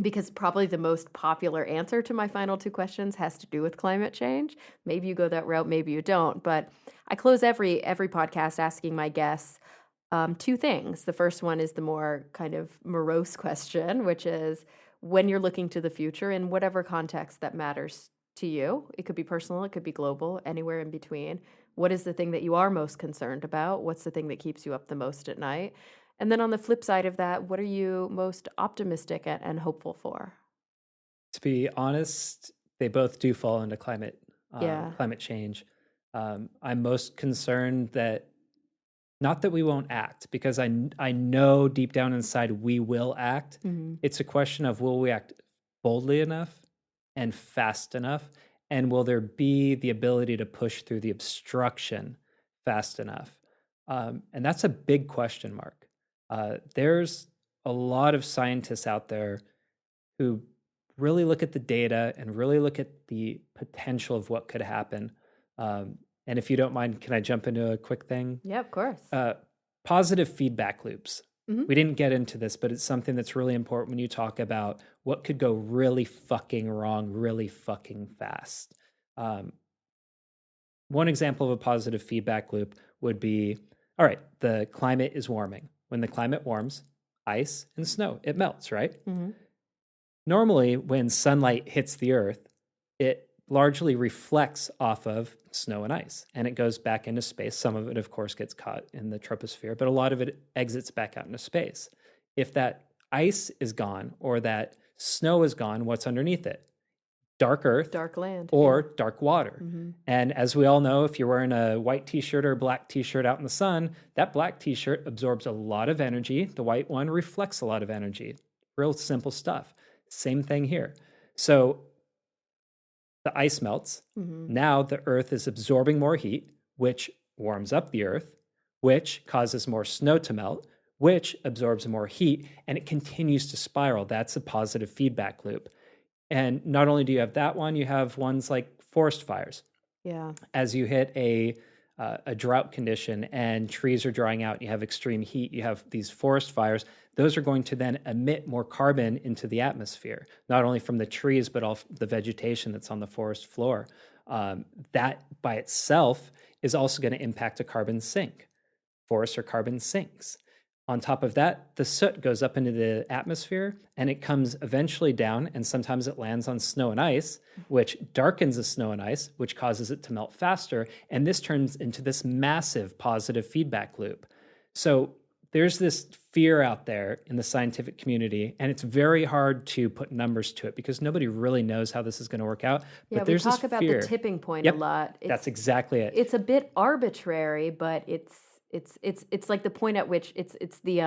Because probably the most popular answer to my final two questions has to do with climate change. Maybe you go that route, maybe you don't. But I close every podcast asking my guests two things. The first one is the more kind of morose question, which is when you're looking to the future in whatever context that matters to you. It could be personal, it could be global, anywhere in between. What is the thing that you are most concerned about? What's the thing that keeps you up the most at night? And then on the flip side of that, what are you most optimistic and hopeful for? To be honest, they both do fall into Yeah. climate change. I'm most concerned that Not that we won't act, because I know deep down inside we will act. Hmm. It's a question of, will we act boldly enough and fast enough? And will there be the ability to push through the obstruction fast enough? And that's a big question mark. There's a lot of scientists out there who really look at the data and really look at the potential of what could happen. And if you don't mind, can I jump into a quick thing? Yeah, of course. Positive feedback loops. Hmm. We didn't get into this, but it's something that's really important when you talk about what could go really fucking wrong really fucking fast. One example of a positive feedback loop would be, all right, the climate is warming. When the climate warms, ice and snow, it melts, right? Hmm. Normally, when sunlight hits the earth, it largely reflects off of snow and ice and it goes back into space. Some of it, of course, gets caught in the troposphere, but a lot of it exits back out into space. If that ice is gone or that snow is gone, what's underneath it? Dark earth Dark land. or dark water. Hmm. And as we all know, if you're wearing a white t-shirt or a black t-shirt out in the sun, that black t-shirt absorbs a lot of energy. The white one reflects a lot of energy. Real simple stuff. Same thing here. So the ice melts. Hmm. Now the earth is absorbing more heat, which warms up the earth, which causes more snow to melt, which absorbs more heat, and it continues to spiral. That's a positive feedback loop. And not only do you have that one, you have ones like forest fires. Yeah. As you hit a drought condition and trees are drying out, you have extreme heat, you have these forest fires. Those are going to then emit more carbon into the atmosphere, not only from the trees, but all the vegetation that's on the forest floor. That by itself is also going to impact a carbon sink. Forests are carbon sinks. On top of that, the soot goes up into the atmosphere and it comes eventually down, and sometimes it lands on snow and ice, which darkens the snow and ice, which causes it to melt faster. And this turns into this massive positive feedback loop. So there's this fear out there in the scientific community, and it's very hard to put numbers to it because nobody really knows how this is going to work out. Yeah, But we there's talk this about fear. the tipping point Yep, a lot. that's exactly it. It's a bit arbitrary, but it's like the point at which it's the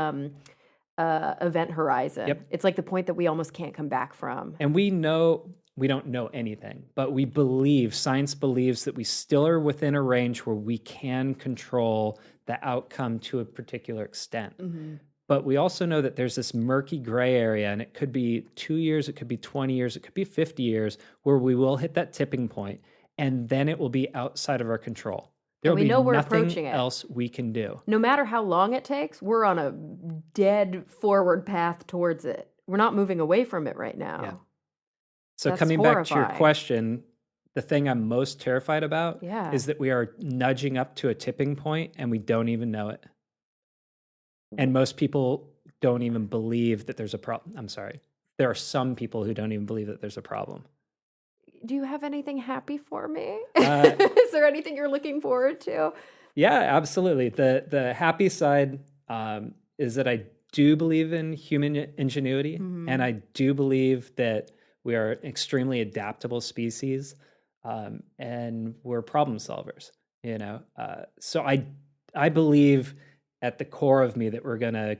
event horizon. Yep. It's like the point that we almost can't come back from. And we know we don't know anything, but we believe, science believes that we still are within a range where we can control the outcome to a particular extent. Hmm. But we also know that there's this murky gray area, and it could be 2 years, it could be 20 years, it could be 50 years, where we will hit that tipping point, and then it will be outside of our control. There And will we be know we're nothing approaching it. else we can do. No matter how long it takes, we're on a dead forward path towards it. We're not moving away from it right now. Yeah. So That's coming back to your horrifying. question, the thing I'm most terrified about Yeah. is that we are nudging up to a tipping point and we don't even know it. And most people don't even believe that there's a problem. I'm sorry. There are some people who don't even believe that there's a problem. Do you have anything happy for me? Uh, Is there anything you're looking forward to? Yeah, absolutely. The happy side is that I do believe in human ingenuity, and I do believe that we are an extremely adaptable species, and we're problem solvers. You know, so I believe at the core of me that we're going to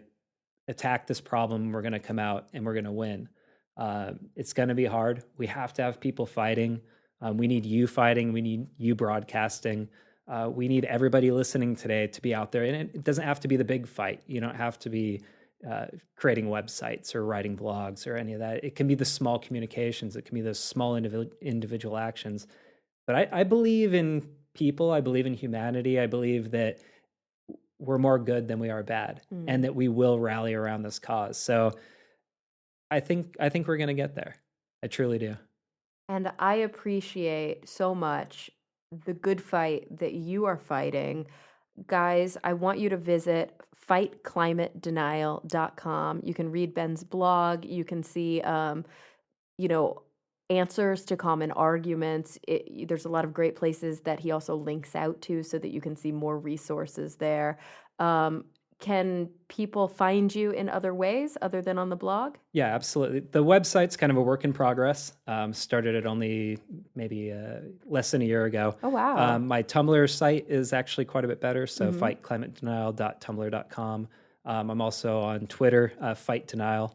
attack this problem. We're going to come out and we're going to win. It's going to be hard. We have to have people fighting. We need you fighting. We need you broadcasting. We need everybody listening today to be out there. And it doesn't have to be the big fight. You don't have to be creating websites or writing blogs or any of that. It can be the small communications. It can be those small individual actions. But I believe in people. I believe in humanity. I believe that we're more good than we are bad, and that we will rally around this cause. So I think we're going to get there. I truly do. And I appreciate so much the good fight that you are fighting. Guys, I want you to visit fightclimatedenial.com. You can read Ben's blog. You can see, answers to common arguments. There's a lot of great places that he also links out to so that you can see more resources there. can people find you in other ways other than on the blog? Yeah, absolutely. The website's kind of a work in progress. Started it only maybe less than a year ago. Oh, wow. My Tumblr site is actually quite a bit better, so fightclimatedenial.tumblr.com. I'm also on Twitter, Fight Denial.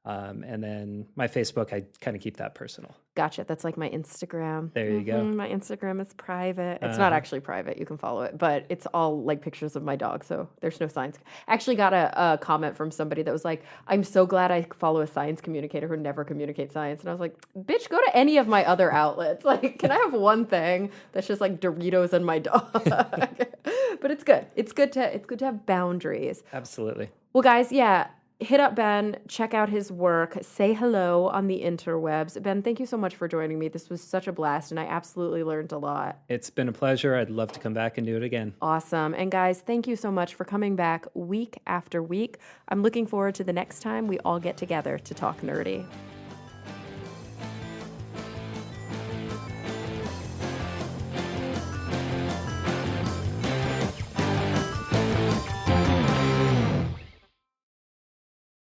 And then my Facebook, I kind of keep that personal. Gotcha. That's like my Instagram. There you go. My Instagram is private. It's not actually private. You can follow it, but it's all like pictures of my dog. So there's no science. Actually got a comment from somebody that was like, I'm so glad I follow a science communicator who never communicates science. And I was like, bitch, go to any of my other outlets. Like, can I have one thing that's just like Doritos and my dog? But it's good. It's good to have boundaries. Absolutely. Well, guys, yeah. Hit up Ben, check out his work, say hello on the interwebs. Ben, thank you so much for joining me. This was such a blast, and I absolutely learned a lot. It's been a pleasure. I'd love to come back and do it again. Awesome. And guys, thank you so much for coming back week after week. I'm looking forward to the next time we all get together to talk nerdy.